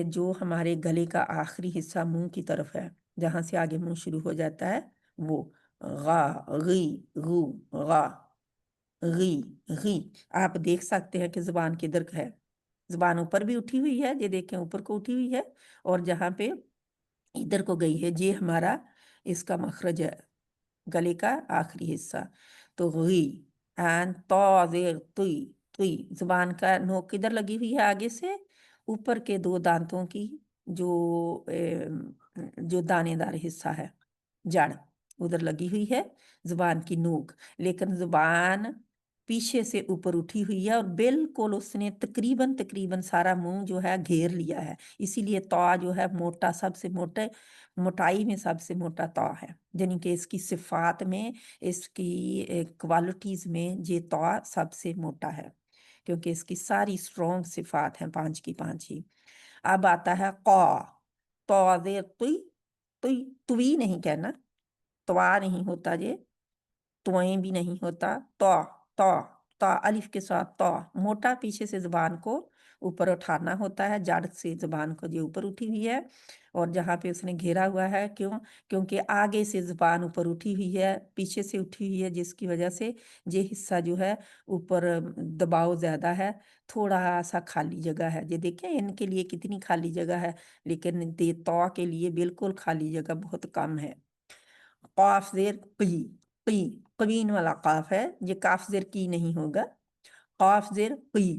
جو ہمارے گلے کا آخری حصہ منہ کی طرف ہے، جہاں سے آگے منہ شروع ہو جاتا ہے، وہ غا، غی، غو، غا، غی، غی۔ آپ دیکھ سکتے ہیں کہ زبان کدھر ہے، زبان اوپر بھی اٹھی ہوئی ہے، یہ دیکھیں اوپر کو اٹھی ہوئی ہے، اور جہاں پہ ادھر کو گئی ہے یہ ہمارا اس کا مخرج ہے، گلے کا آخری حصہ۔ تو غی اینڈ تو زیر توی، توی، زبان کا نوک کدھر لگی ہوئی ہے آگے سے؟ اوپر کے دو دانتوں کی جو دانے دار حصہ ہے، جڑ ادھر لگی ہوئی ہے زبان کی نوک، لیکن زبان پیچھے سے اوپر اٹھی ہوئی ہے اور بالکل اس نے تقریباً سارا منہ جو ہے گھیر لیا ہے، اسی لیے طا جو ہے موٹا، سب سے موٹائی میں سب سے موٹا طا ہے، یعنی کہ اس کی صفات میں، اس کی کوالٹیز میں یہ طا سب سے موٹا ہے، کیونکہ اس کی ساری اسٹرونگ صفات ہیں، 5 کی 5 ہی۔ اب آتا ہے قا، تو زیر توی، توی، توی نہیں کہنا، توا نہیں ہوتا، یہ توئیں بھی نہیں ہوتا، تو، تو، تو الف کے ساتھ تو، موٹا پیچھے سے زبان کو اوپر اٹھانا ہوتا ہے، جڑ سے زبان کو جو اوپر اٹھی ہوئی ہے، اور جہاں پہ اس نے گھیرا ہوا ہے، کیونکہ آگے سے زبان اوپر اٹھی ہوئی ہے، پیچھے سے اٹھی ہوئی ہے، جس کی وجہ سے یہ حصہ جو ہے اوپر دباؤ زیادہ ہے، تھوڑا سا خالی جگہ ہے، یہ دیکھیں ان کے لیے کتنی خالی جگہ ہے، لیکن تو کے لیے بالکل خالی جگہ بہت کم ہے۔ قاف زیر قی، قی، قوین والا قاف ہے، یہ کاف زیر کی نہیں ہوگا، قاف زیر قی۔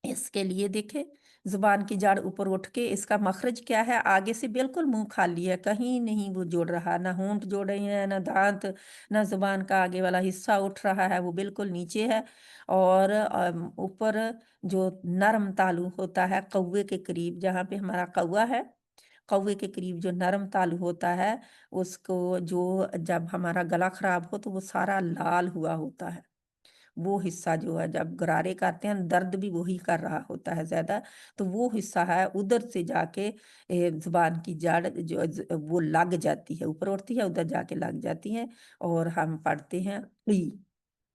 اس کے لیے دیکھیں زبان کی جڑ اوپر اٹھ کے، اس کا مخرج کیا ہے؟ آگے سے بالکل منہ خالی ہے، کہیں نہیں وہ جوڑ رہا، نہ ہونٹ جوڑ رہے ہیں، نہ دانت، نہ زبان کا آگے والا حصہ اٹھ رہا ہے، وہ بالکل نیچے ہے، اور اوپر جو نرم تالو ہوتا ہے قوے کے قریب، جہاں پہ ہمارا قوا ہے، قوے کے قریب جو نرم تالو ہوتا ہے، اس کو جو جب ہمارا گلا خراب ہو تو وہ سارا لال ہوا ہوتا ہے، وہ حصہ جو ہے جب غرارے کرتے ہیں درد بھی وہی کر رہا ہوتا ہے زیادہ، تو وہ حصہ ہے ادھر سے جا کے زبان کی جڑ جو وہ لگ جاتی ہے، اوپر اٹھتی ہے، ادھر جا کے لگ جاتی ہیں، اور ہم پڑھتے ہیں قی،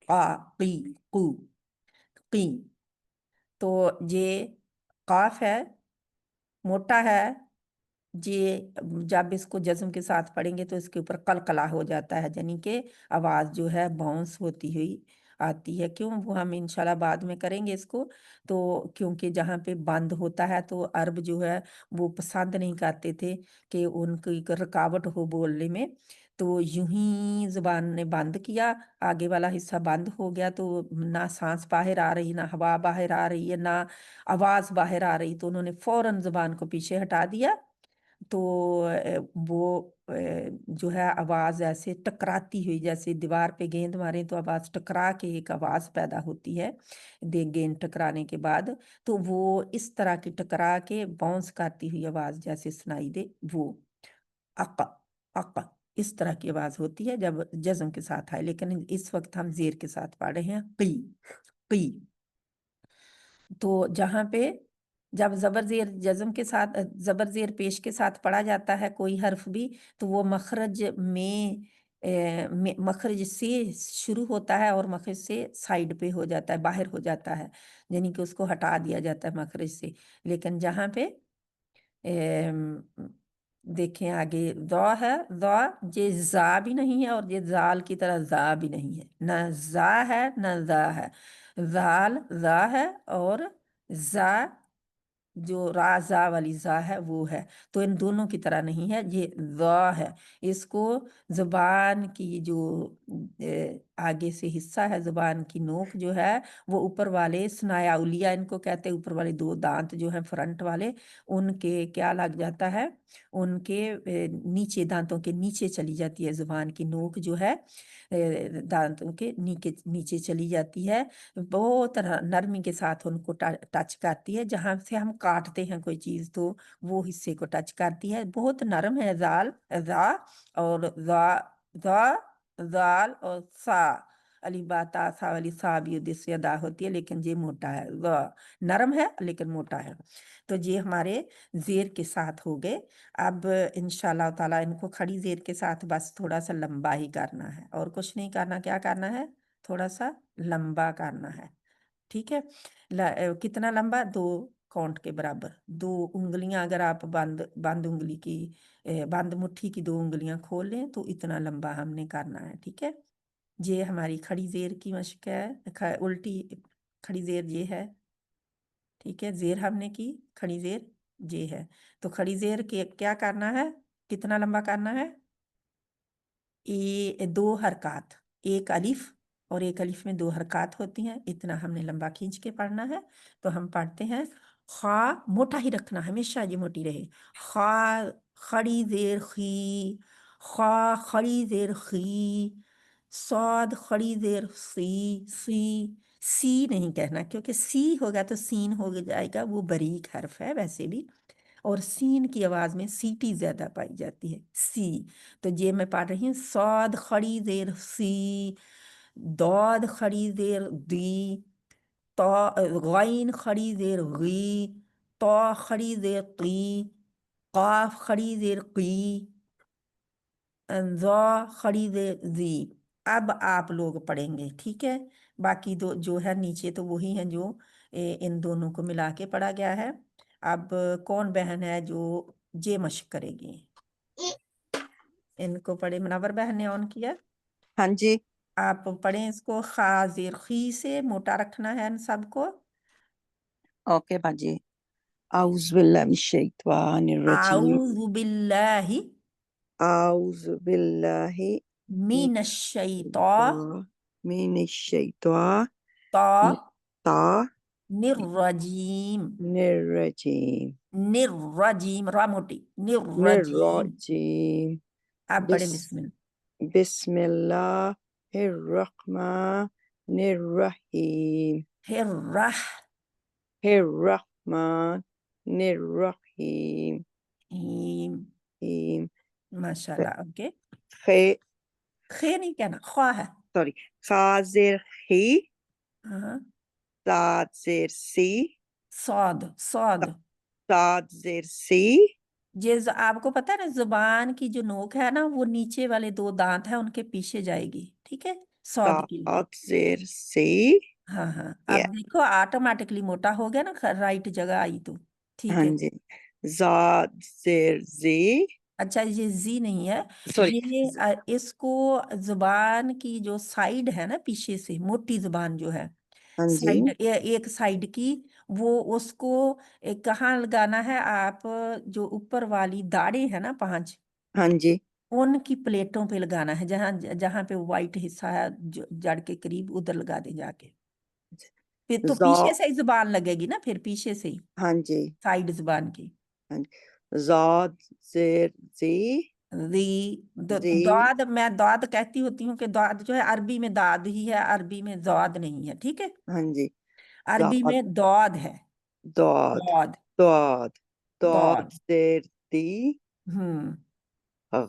قا، قی، قو، قی۔ تو یہ قاف ہے، موٹا ہے، یہ جب اس کو جزم کے ساتھ پڑھیں گے تو اس کے اوپر قلقلہ ہو جاتا ہے، یعنی کہ آواز جو ہے باؤنس ہوتی ہوئی آتی ہے، کیوں؟ وہ ہم انشاءاللہ بعد میں کریں گے اس کو، تو کیونکہ جہاں پہ بند ہوتا ہے تو عرب جو ہے وہ پسند نہیں کرتے تھے کہ ان کی رکاوٹ ہو بولنے میں، تو یوں ہی زبان نے بند کیا، آگے والا حصہ بند ہو گیا، تو نہ سانس باہر آ رہی، نہ ہوا باہر آ رہی ہے، نہ آواز باہر آ رہی، تو انہوں نے فوراً زبان کو پیچھے ہٹا دیا، تو وہ جو ہے آواز ایسے ٹکراتی ہوئی، جیسے دیوار پہ گیند ماریں تو آواز ٹکرا کے ایک آواز پیدا ہوتی ہے، گیند ٹکرانے کے بعد، تو وہ اس طرح کی ٹکرا کے باؤنس کرتی ہوئی آواز جیسے سنائی دے، وہ اق، اق، اس طرح کی آواز ہوتی ہے جب جزم کے ساتھ آئے، لیکن اس وقت ہم زیر کے ساتھ پڑھ رہے ہیں قی، قی۔ تو جہاں پہ جب زبر زیر جزم کے ساتھ زبر زیر پیش کے ساتھ پڑھا جاتا ہے کوئی حرف بھی تو وہ مخرج میں مخرج سے شروع ہوتا ہے اور مخرج سے سائڈ پہ ہو جاتا ہے، باہر ہو جاتا ہے، یعنی کہ اس کو ہٹا دیا جاتا ہے مخرج سے۔ لیکن جہاں پہ دیکھیں آگے ذا ہے، ذا یہ زا بھی نہیں ہے اور یہ زال کی طرح زا بھی نہیں ہے، نہ زا ہے نہ زا ہے، زال زا ہے اور زا جو را زا والی زا ہے وہ ہے، تو ان دونوں کی طرح نہیں ہے، یہ ذا ہے۔ اس کو زبان کی جو آگے سے حصہ ہے، زبان کی نوک جو ہے وہ اوپر والے ثنایا اولیہ ان کو کہتے ہیں، اوپر والے دو دانت جو ہیں فرنٹ والے، ان کے کیا لگ جاتا ہے، ان کے نیچے دانتوں کے نیچے چلی جاتی ہے زبان کی نوک جو ہے، دانتوں کے نیچے چلی جاتی ہے، بہت نرمی کے ساتھ ان کو ٹچ کرتی ہے، جہاں سے ہم کاٹتے ہیں کوئی چیز تو وہ حصے کو ٹچ کرتی ہے، بہت نرم ہے۔ زال زا اور زال اور سا، علی با تا سا والی سا بھی ادھر سے ادا ہوتی ہے، لیکن یہ موٹا ہے، نرم ہے لیکن موٹا ہے۔ تو یہ ہمارے زیر کے ساتھ ہو گئے۔ اب انشاءاللہ تعالیٰ ان کو کھڑی زیر کے ساتھ بس تھوڑا سا لمبا ہی کرنا ہے اور کچھ نہیں کرنا، کیا کرنا ہے، تھوڑا سا لمبا کرنا ہے، ٹھیک ہے۔ کتنا لمبا، 2 کاؤنٹ کے برابر، 2 انگلیاں اگر آپ بند انگلی کی بند مٹھی کی 2 انگلیاں کھول لیں تو اتنا لمبا ہم نے کرنا ہے، ٹھیک ہے۔ یہ ہماری کھڑی زیر کی مشق ہے، الٹی کھڑی زیر یہ ہے، ٹھیک ہے، زیر ہم نے کی، کھڑی زیر یہ ہے، تو کھڑی زیر کے کیا کرنا ہے، کتنا لمبا کرنا ہے، 2 حرکات، ایک الف اور ایک الف میں 2 حرکات ہوتی ہیں، اتنا ہم نے لمبا کھینچ کے پڑھنا ہے۔ تو ہم پڑھتے ہیں خا، موٹا ہی رکھنا، ہمیشہ یہ موٹی رہے، خا کھڑی زیر خی، خا کھڑی زیر خی، صاد کھڑی زیر سی، سی نہیں کہنا کیونکہ سی ہوگا تو سین ہو جائے گا، وہ باریک حرف ہے ویسے بھی، اور سین کی آواز میں سیٹی زیادہ پائی جاتی ہے، سی۔ تو یہ میں پڑھ رہی ہوں، صاد کھڑی زیر سی، داد کھڑی زیر دی، غین کھڑی زیر غی، طا کھڑی زیر قی، قاف کھڑی زیر قی، ذا کھڑی زیر زی۔ اب آپ لوگ پڑھیں گے، ٹھیک ہے، باقی دو جو ہے نیچے تو وہی ہیں جو ان دونوں کو ملا کے پڑھا گیا ہے۔ اب کون بہن ہے جو یہ مشق کرے گی، ان کو پڑھے، منور بہن نے آن کیا، ہاں جی، آپ پڑھیں اس کو، خا زیر خی سے موٹا رکھنا ہے ان سب کو۔ اوکے باجی۔ اعوذ باللہ من الشیطان الرجیم، اعوذ باللہ اعوذ باللہ من الشیطان من الشیطان الرجیم، الرجیم، الرجیم، را موٹی، الرجیم۔ الرجیم۔ آپ پڑھیں بسم اللہ۔ بسم اللہ الرحمن الرحیم، الرحیم، الرحمن الرحیم، ماشاء اللہ، اوکے، خے نہیں کہنا، خواہ ہے، سوری، خا زیر خی، ہاں، صاد زیر سی، صاد، صاد، صاد زیر سی، یہ آپ کو پتہ ہے نا زبان کی جو نوک ہے نا وہ نیچے والے 2 دانت ہیں ان کے پیچھے جائے گی، ٹھیک ہے، صاد کے لیے، صاد زیر سی، ہاں ہاں، اب دیکھو آٹومیٹکلی موٹا ہو گیا نا، رائٹ جگہ آئی تو ٹھیک ہاں ہے۔ جی، زاد زیر زی، اچھا یہ زی نہیں ہے، سوری، یہ اس کو زبان کی جو سائیڈ ہے نا پیچھے سے موٹی زبان جو ہے، ہاں جی، سائیڈ ایک سائیڈ کی، وہ اس کو کہاں لگانا ہے، آپ جو اوپر والی داڑیں ہیں نا 5، ہاں جی، ان کی پلیٹوں پہ لگانا ہے، جہاں جہاں پہ وائٹ حصہ ہے جڑ کے قریب ادھر لگا دیں جا کے، پھر تو زا، پیچھے سے ہی زبان لگے گی نا، پھر پیچھے سے ہی ہاں جی، سائیڈ زبان کی، ہاں جی، زاد زیر زی، زی، داد، میں داد کہتی ہوتی ہوں کہ داد جو ہے عربی میں داد ہی ہے، عربی میں زاد نہیں ہے، ٹھیک ہے، ہاں جی، عربی زاد، میں داد ہے، داد، داد، داد، داد داد، زیر دی،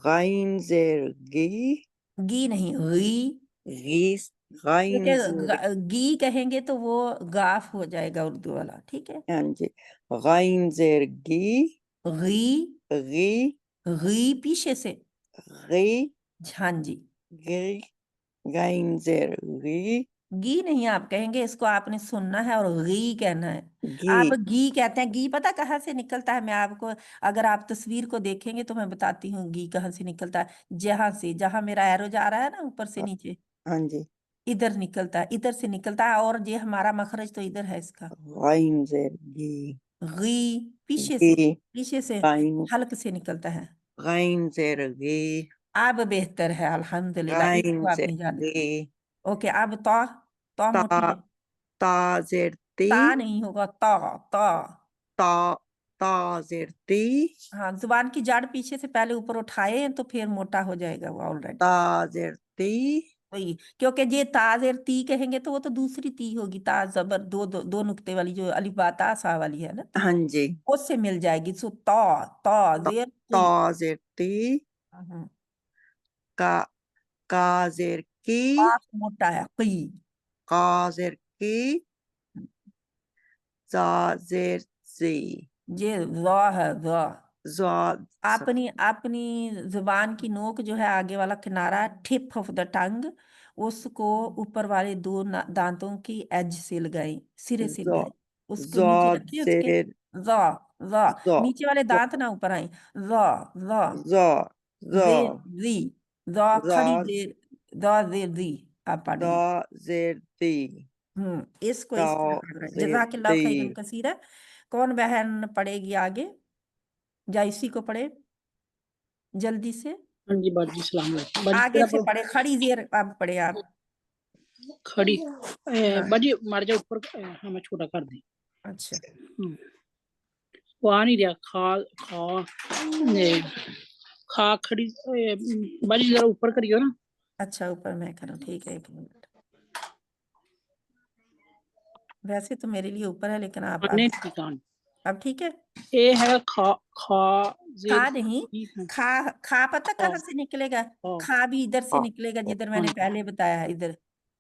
غین زیر گی، گی نہیں، غی، غی غائن کیونکہ زیر گی کہیں گے تو وہ گاف ہو جائے گا اردو والا، ٹھیک ہے. ہاں جی غائن زیر گی غی، غی غی پیچھے سے، غی ہاں جی. غی غائن زیر غی گی نہیں آپ کہیں گے، اس کو آپ نے سننا ہے اور غی کہنا ہے. گی آپ گی کہتے ہیں. گی پتہ کہاں سے نکلتا ہے؟ میں آپ کو، اگر آپ تصویر کو دیکھیں گے تو میں بتاتی ہوں گی کہاں سے نکلتا ہے. جہاں سے، جہاں میرا ایرو جا رہا ہے نا اوپر سے نیچے، ہاں جی ادھر نکلتا ہے، ادھر سے نکلتا ہے. اور یہ ہمارا مخرج تو ادھر ہے اس کا. غائن زیر گی غی پیچھے سے، گی پیچھے سے غائن حلق سے نکلتا ہے. غائن زیر گی اب بہتر ہے الحمدللہ، اس غائن کو آپ زیر نہیں جانتے. گی اوکے، اب تا، تا تا موٹی ہے. تا زیر تی تا نہیں ہوگا، تا، تا. تا تا زیر تی ہاں، زبان کی جڑ پیچھے سے پہلے اوپر اٹھائے تو پھر موٹا ہو جائے گا وہ آلریڈی. تا زیر تی وہی، کیونکہ یہ تا زیر تی کہیں گے تو وہ تو دوسری تی ہوگی. تا زبر دو نقطے والی جو الف با تا سا والی ہے نا تی، ہاں جی اس سے مل جائے گی. سو تا، تا زیر تی. تا زیر تی ہاں، کا کا زیر کی قاف موٹا ہے، قی. قا زیر کی زا زیر زی یہ ذا ہے، ذا. زاد اپنی زبان کی نوک جو ہے، آگے والا کنارہ، ٹپ آف دا ٹنگ، اس کو اوپر والے دو دانتوں کی ایج سے لگائیں، سرے سے زا لگائیں. اس کو نیچے زاد رکھیں، اس کے زیر ذا، ذا. زا نیچے والے زا دانت نہ اوپر آئیں. ذا، ذا. زا زا زیر زی، ذا کھڑی زا زیر، ذا زیر زی. آپ پڑھ لیجیے. دا زیر دی اس کو دا اس طرح پڑھ رہے ہیں. زیر جزاک اللہ دی خیرن کثیرہ. کون بہن پڑھے گی آگے، یا اسی کو پڑھے جلدی سے؟ ہاں جی باجی السلام علیکم باجی. آگے سے پڑھے، کھڑی زیر اب پڑھے آپ. کھڑی ہاں، باجی مار جا اوپر. ہاں میں چھوٹا کر دی. اچھا. وہ آ نہیں رہا. کھا کھا کھا کھڑی. باجی ذرا اوپر کریو نا. اچھا اوپر میں کروں، ٹھیک ہے، ایک منٹ. ویسے تو میرے لیے اوپر ہے، لیکن آپ آنے ٹھیکان اب ٹھیک ہے. اے ہے کھا کھا زیر کھا نہیں، کھا. کھا پتہ کہاں سے نکلے گا؟ کھا بھی ادھر سے نکلے گا جدھر میں نے پہلے بتایا ہے، ادھر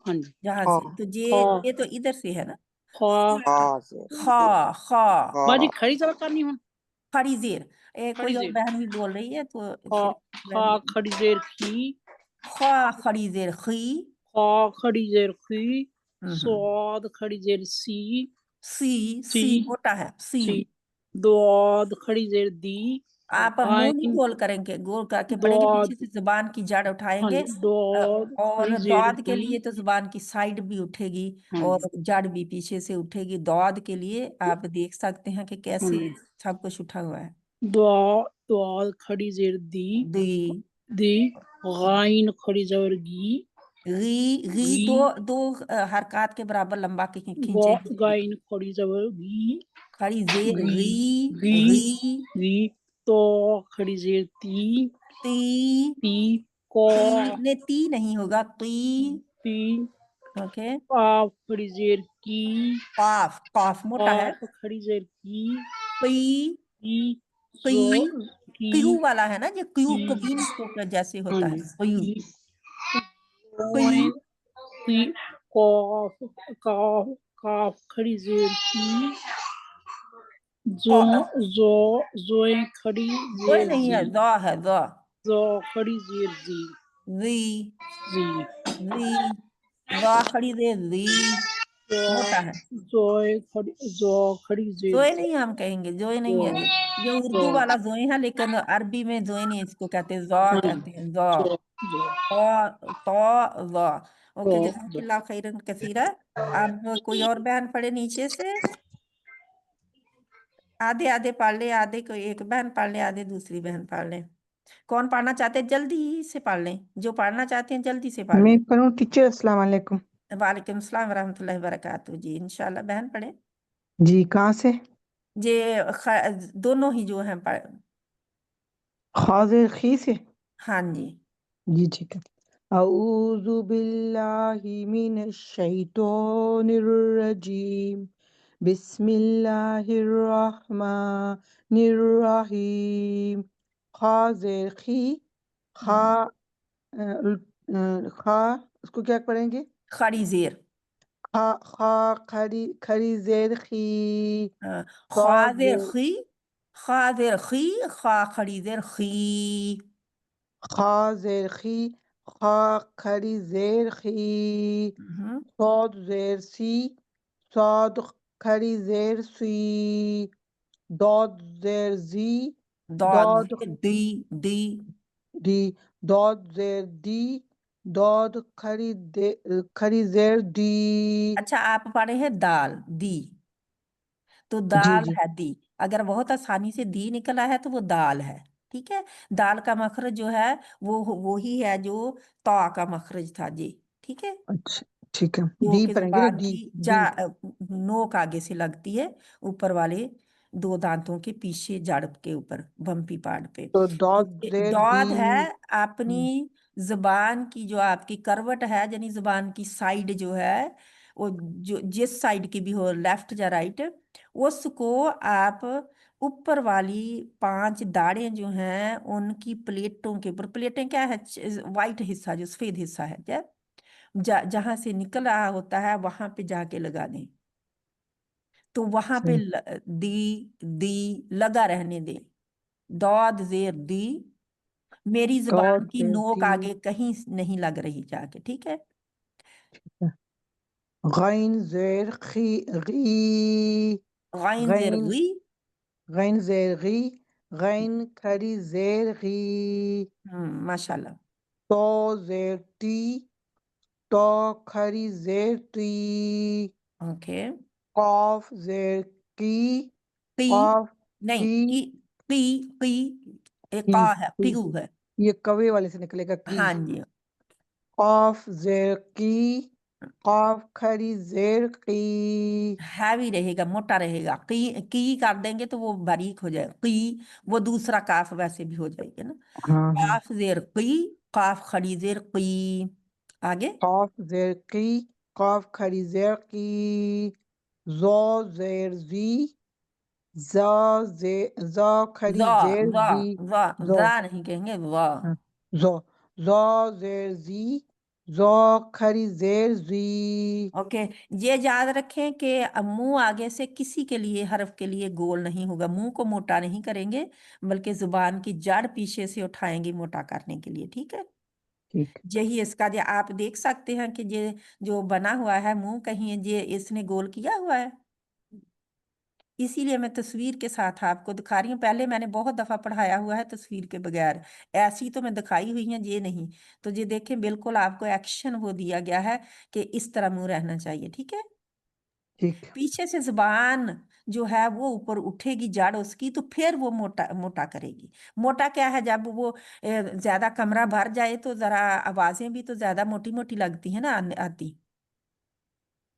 ہاں جی جہاں خا سے. تو خا یہ تو ادھر سے ہے نا. خا خا زیر خا، خا. خا باجی کھڑی ذرا کرنی ہوں. کھڑی زیر. کھڑی کوئی اور زیر بہن بھی بول رہی ہے تو خا پھر خا کھڑی زیر کی خا کھڑی زیر خی. خا کھڑی زیر خی ہم، صاد کھڑی زیر سی سی، سی سی موٹا ہے، سی. سی دعاد کھڑی زیر دی آپ منہ نہیں عین گول کریں گے، گول کر کے پڑھیں گے، دعاد پیچھے سے زبان کی جڑ اٹھائیں ہاں گے. جی دعاد اور کھڑی زیر داد کے دی لیے تو زبان کی سائڈ بھی اٹھے گی ہاں اور جی جڑ بھی پیچھے سے اٹھے گی. داد کے لیے آپ دیکھ سکتے ہیں کہ ہاں کیسے جی سب کچھ اٹھا ہوا ہے. دعاد کھڑی زیر دی دی، دی غائن کھڑی زیر گی غی. غی غی دو حرکات کے برابر لمبا کھینچے ہیں. غائن کھڑی زیر گی کھڑی زیر غی غی، غی غی. غی تو کھڑی زیر تی تی، تی کو تی نے تی نہیں ہوگا، تی. تی اوکے. قاف کھڑی زیر کی قاف، قاف موٹا ہے. قاف کھڑی زیر کی قی، کی قی. زو کی قیو والا ہے نا، یہ قیو کی قبیم کو جیسے ہاں ہوتا جی ہے. قیو، کی قی. کی قاف قاف قاف کھڑی زیر کی زو زو زوئیں کھڑی کوئی زیر نہیں زی ہے، ذا ہے، ذا. زو کھڑی زیر زی زی، زی زی. ذا کھڑی زیر زی، زو موٹا ہے. زوئے کھڑی زو کھڑی زیر زوئے زی نہیں ہم کہیں گے، زوئے زو نہیں ہے یہ زو اردو والا زوئے ہے، لیکن عربی میں زوئے نہیں، اس کو کہتے ہیں ذا، ہاں جی کہتے ہیں ذا. زو زو تو ذا. زو اوکے، جزاک زو اللہ خیرن کثیرہ. اب کوئی اور بہن پڑھے نیچے سے. آدھے آدھے پڑھ لیں، آدھے کوئی ایک بہن پڑھ لیں، آدھے دوسری بہن پڑھ لیں. کون پڑھنا چاہتے ہیں جلدی سے پڑھ لیں، جو پڑھنا چاہتے ہیں جلدی سے پڑھ میں لیں. پڑھوں ٹیچر؟ السلام علیکم. وعلیکم السلام ورحمۃ اللہ وبرکاتہ. جی انشاءاللہ بہن پڑھیں. جی کہاں سے؟ دونوں ہی جو ہیں خاضر خی سے. ہاں جی. جی ٹھیک ہے. اعوذ باللہ من الشیطان الرجیم. بسم اللہ الرحمن الرحیم. خاضر خی. خا خا اس کو کیا پڑھیں گے؟ खड़ी जेर खा खरी जेर खी खा सॉद जेर जेर खी खा जेर खी खा खड़ी जेर खी खा जेर खी खा खरी जेर खी हम्म, सॉद जेर सी सॉद खरी जेर सी दौद जेर जी दौद दौद जेर दी दी डी दौद जेर दी दौद खरी जेर डी अच्छा आप पढ़े हैं दाल दी तो जी दाल जी है दी अगर बहुत आसानी से दी निकला है तो वो दाल है ठीक है दाल का मखरज जो है वो ही है जो ता का मखरज था जी ठीक है अच्छा ठीक है जो डी कि पढ़ेंगे ना जुबान डी की डी नोक आगे से लगती है ऊपर वाले दो दांतों के पीछे जड़ के ऊपर बम्पी पार्ट पे तो तो दौद ये जेर दी दौद है अपनी जुबान की जो आपकी करवट है यानी जुबान की साइड जो है वो जो जिस साइड की भी हो लेफ्ट या राइट उसको आप ऊपर वाली 5 दाढ़ें जो हैं उनकी प्लेटों के ऊपर प्लेटें क्या है वाइट हिस्सा जो सफेद हिस्सा है क्या जहां से निकल रहा होता है वहां पे जाके लगा दें तो वहां पे सही दी लगा रहने दें दौद जेर दी मेरी जुबान दौद की जेर नोक दी आगे कहीं नहीं लग रही जाके ठीक है गैन जेर खी गी गाइन जेर गैन गी गैन जेर गी गैन खरी जेर गी माशाल्लाह तो जेर टी तो खरी जेर टी ओके कॉफ जेर की की कॉफ नहीं की की एक का है की पिगू है ये कवे वाले से निकलेगा की हाँ जी कॉफ जेर की कॉफ खरी जेर की हैवी रहेगा मोटा रहेगा की कर देंगे तो वो बारीक हो जाएगा की वो दूसरा काफ वैसे भी हो जाएगा ना हाँ हाँ काफ जेर की काफ खड़ी जेर की आगे कॉफ जेर की कॉफ खरी जेर की जो जेर जी जा जे जा खरी जा जेर जा जी जा जो जा नहीं कहेंगे जा हाँ, जो जो जेर जी जो खरी जेर जी ओके ये याद रखें कि मुंह आगे से किसी के लिए हर्फ के लिए गोल नहीं होगा मुंह को मोटा नहीं करेंगे बल्कि जुबान की जड़ पीछे से उठाएंगे मोटा करने के लिए ठीक है ठीक यही इसका ये आप देख सकते हैं कि ये जो बना हुआ है मुंह कहीं ये इसने गोल किया हुआ है इसीलिए मैं तस्वीर के साथ आपको दिखा रही हूँ पहले मैंने बहुत दफा पढ़ाया हुआ है तस्वीर के बगैर ऐसी तो मैं दिखाई हुई है ये नहीं तो ये देखें बिल्कुल आपको एक्शन वो दिया गया है कि इस तरह मुंह रहना चाहिए ठीक है ठीक पीछे से जुबान जो है वो ऊपर उठेगी जड़ उसकी तो फिर वो मोटा मोटा करेगी मोटा क्या है जब वो ज्यादा कमरा भर जाए तो जरा आवाजें भी तो ज्यादा मोटी मोटी लगती है ना आती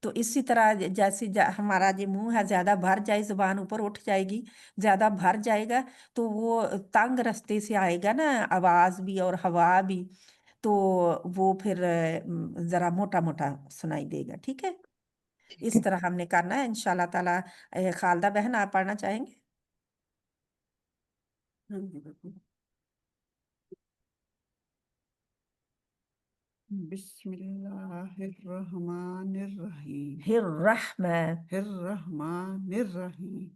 तो इसी तरह जैसे हमारा ये मुंह है ज्यादा भर जाए जुबान ऊपर उठ जाएगी ज्यादा भर जाएगा तो वो तंग रास्ते से आएगा ना आवाज भी और हवा भी तो वो फिर जरा मोटा मोटा सुनाई देगा ठीक है ठीक इस है तरह हमने करना है इंशाल्लाह ताला खालदा बहन आप पढ़ना चाहेंगे बिस्मिल्लाहिर्रहमानिर्रहीम हिर रहमान हिर्रहमानिर्रहीम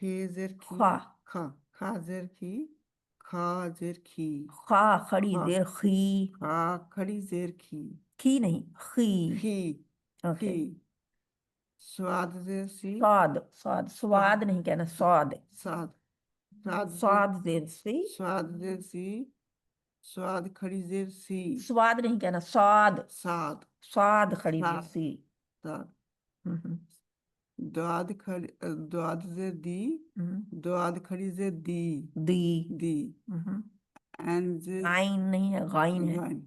खेजर की खा खाजर की खाजर की खा खड़ी खा देर खी खा खड़ी जेर खी नहीं खी खी ओके खी स्वाद जेर सी स्वाद स्वाद स्वाद नहीं कहना स्वाद साद साद स्वाद देर सी स्वाद जेर सी स्वाद खड़ी जेर सी स्वाद नहीं कहना स्वाद साद स्वाद खड़ी देर साद सी साद हम्म, द्वाद जेर दी हम्म, द्वाद खड़ी जेर दी दी दी हम्म, एन जेर गाइन नहीं है गाइन है गान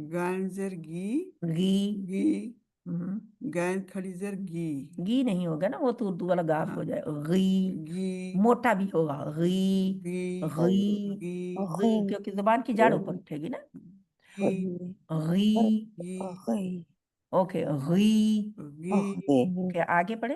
गान जेर गी गी गी हम्म, गान खड़ी जेर गी गी नहीं होगा ना वो तो उर्दू वाला गाफ हाँ हो जाए गी गी मोटा भी होगा गी गी गी गी गी क्योंकि जुबान की जड़ ऊपर उठेगी ना गी गी गी ओके गी गी ओके आगे पढ़े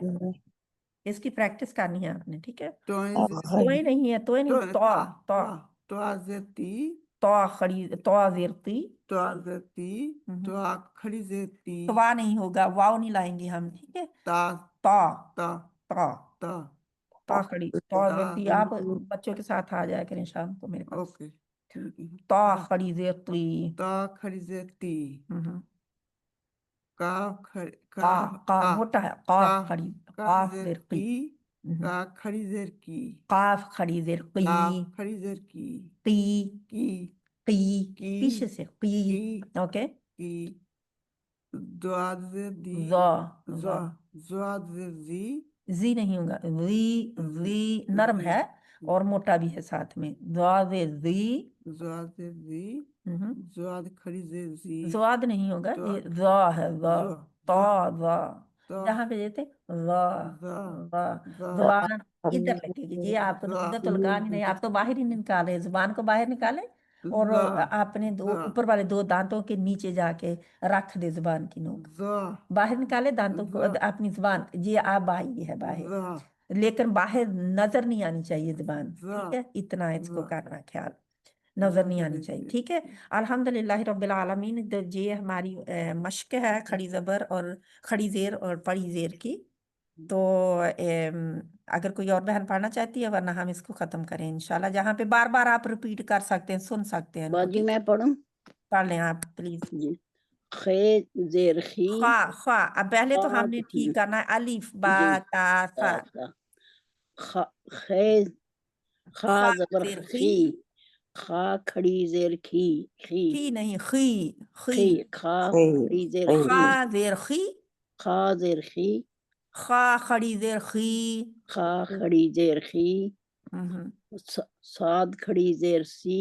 इसकी प्रैक्टिस करनी है आपने ठीक है तो तोय नहीं है तोय नहीं तो तो ता तो ता तो जेर ती तो खड़ी तो जेर ती तो जेर ती, तो खड़ी जेर ती, तवा नहीं होगा, वाव नहीं लाएंगे हम, ठीक है। ता तो ता तो ता तो खड़ी तो जेर ती, ता। आप बच्चों के साथ आ जाया करें शाम को मेरे पास। ओके ठीक है। तो खड़ी जेर ती, ता खड़ी जेर ती, का का मोटा है, काफ खड़ी, काफ जेर जेर की, की, का खड़ी जेर की, काफ खड़ी जेर की, काफ खड़ी जेर की, की की की, पीछे से की, की, ओके। की, ज़ाद जेर दी, ज़ा ज़ाद जेर जी, जी नहीं होगा, जी नरम है और मोटा भी है साथ में, ज़ाद जी, ज़ाद जेर जी, ज़ाद खड़ी जेर जी, ज़ाद नहीं होगा, ये ज़ा है, ज़ा तो ज़ा, जहाँ पे देते ज़ा ज़ुबान इधर लगेगी जी, आप तो उधर तो लगा नहीं रहे, आप तो बाहर ही निकाल रहे, जुबान को बाहर निकाले और आपने ऊपर वाले दो दांतों के नीचे जाके रख दे जुबान की नोक, बाहर निकाले दांतों को, अपनी जुबान ये आप आई है बाहर, लेकिन बाहर नजर नहीं आनी चाहिए जुबान, ठीक है, इतना इसको करना ख्याल, नजर नहीं आनी चाहिए, ठीक है। अल्हम्दुलिल्लाह रब्बिल आलमीन, ये हमारी मश्क है खड़ी जबर और खड़ी जेर और पड़ी जेर की। तो अगर कोई और बहन पढ़ना चाहती है, वरना हम इसको खत्म करें इंशाल्लाह, जहाँ पे बार बार आप रिपीट कर सकते हैं, सुन सकते हैं इनको, बाजी ठीक है? मैं पढ़ूं पढ़ लें आप प्लीज। जी। खे जेर खी, खा खा, अब पहले तो खा हमने ठीक करना है, अलिफ बा जी, ता सा, खे खा खा जबर जेर खी, खी, खा खड़ी जेर खी, खी नहीं खी, खी, खा खड़ी जेर खा खी, जेर खी, खा जेर खी, खा खड़ी जेर खी, खा खड़ी जेर खी, हम्म, साद खड़ी जेर सी,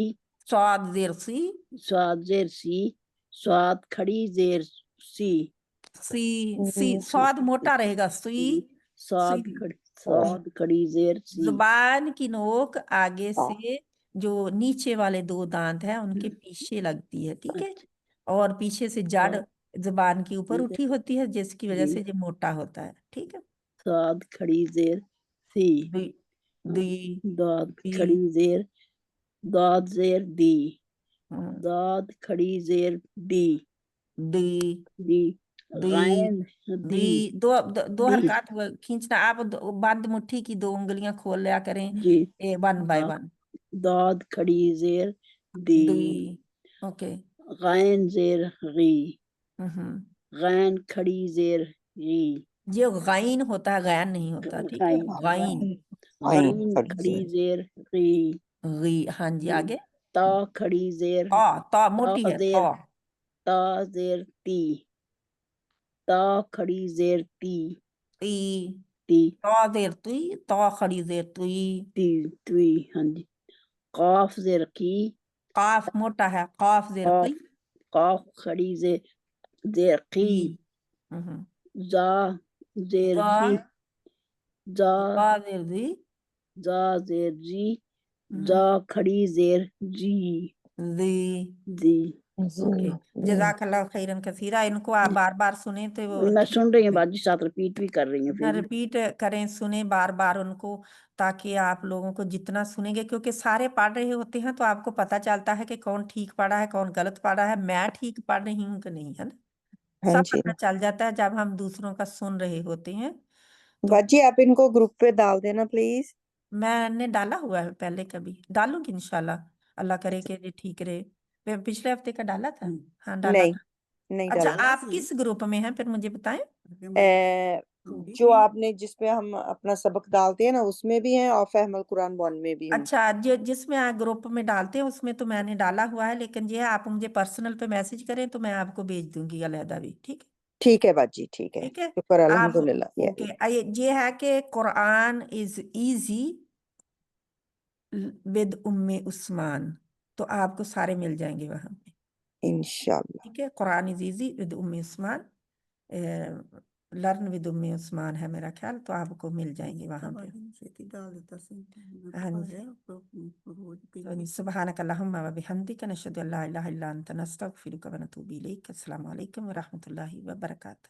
स्वाद जेर सी, स्वाद जेर सी, स्वाद खड़ी जेर सी, सी स्वाद मोटा रहेगा, सी स्वाद खड़ी जेर सी, जुबान की नोक आगे से जो नीचे वाले दो दांत हैं उनके पीछे लगती है, ठीक है, और पीछे से जड़ जुबान की ऊपर उठी होती है, जिसकी वजह से ये मोटा होता है, ठीक है। स्वाद खड़ी जेर सी, दी दी दाद दी, खड़ी जेर, दाद जेर दी, हम्म, दाद खड़ी जेर डी, दी दी, दी गैन दी, दी, दो दी हरकत खींचना, आप बंद मुट्ठी की दो उंगलियां खोल लिया करें, जी, वन बाय वन। दाद खड़ी जेर दी, दी, ओके, गैन जेर गी, हम्म, गैन खड़ी जेर गी, ये गैन होता है, गैन नहीं होता, ठीक है, गैन गैन खड़ी जेर गी, गी, हाँ जी, आगे ता खड़ी जेर, ता मोटी है, जेर, ता जेर ती, ता खड़ी जेर ती, ती ती, ता देर तुई, ता खड़ी देर तुई, ती, तुई, हाँ जी, काफ जेर की, काफ मोटा है, काफ देर काफ, की, काफ खड़ी जेर की, हम्म, जा जेर जा जी, जा जा देर दी, जा जेर जी, जा खड़ी जेर जी, दी, दी। ओके, जज़ाकल्लाह खैरन कसीरा, इनको आप बार बार सुने तो वो मैं ठीक सुन रही हूँ है। बाजी, साथ रिपीट भी कर रही हूँ ना फिर। रिपीट करें, सुने बार बार उनको, ताकि आप लोगों को जितना सुनेंगे, क्योंकि सारे पढ़ रहे होते हैं तो आपको पता चलता है कि कौन ठीक पढ़ा है, कौन गलत पढ़ा है, मैं ठीक पढ़ रही हूँ कि नहीं, है ना, हाँ सब जी पता चल जाता है जब हम दूसरों का सुन रहे होते हैं। तो बाजी, आप इनको ग्रुप पे डाल देना प्लीज। मैंने डाला हुआ है पहले, कभी डालूंगी इंशाल्लाह, अल्लाह करे कि ये ठीक रहे। पिछले हफ्ते का डाला था, हाँ डाला नहीं, था। नहीं अच्छा, डाला। आप किस ग्रुप में हैं फिर मुझे बताएं। जो आपने जिसपे हम अपना सबक डालते हैं ना, उसमें भी हैं, और फहमल कुरान वन में भी हूँ। अच्छा, जिसमें आप ग्रुप में डालते हैं उसमें तो मैंने डाला हुआ है, लेकिन ये आप मुझे पर्सनल पे मैसेज करें तो मैं आपको भेज दूंगी अलहदा भी, ठीक है। ठीक है बाजी, ठीक है, ठीक है, शुक्र आप अल्हम्दुलिल्लाह। ओके, ये है कि Quran is easy with Umme Usman, तो आपको सारे मिल जाएंगे वहां पे, इंशाल्लाह। ठीक है। Quran is easy with Umme Usman, learn with Umme Usman है मेरा ख्याल, तो आपको मिल जाएंगे वहां पे। हाँ जी, सुब्हानक अल्लाहुम्मा व बिहम्दिक, नशहदु अल्ला इलाहा इल्ला अंता, नस्तगफिरुका व नतूबु इलैक। अस्सलामु अलैकुम व रहमतुल्लाहि व बरकातुहू।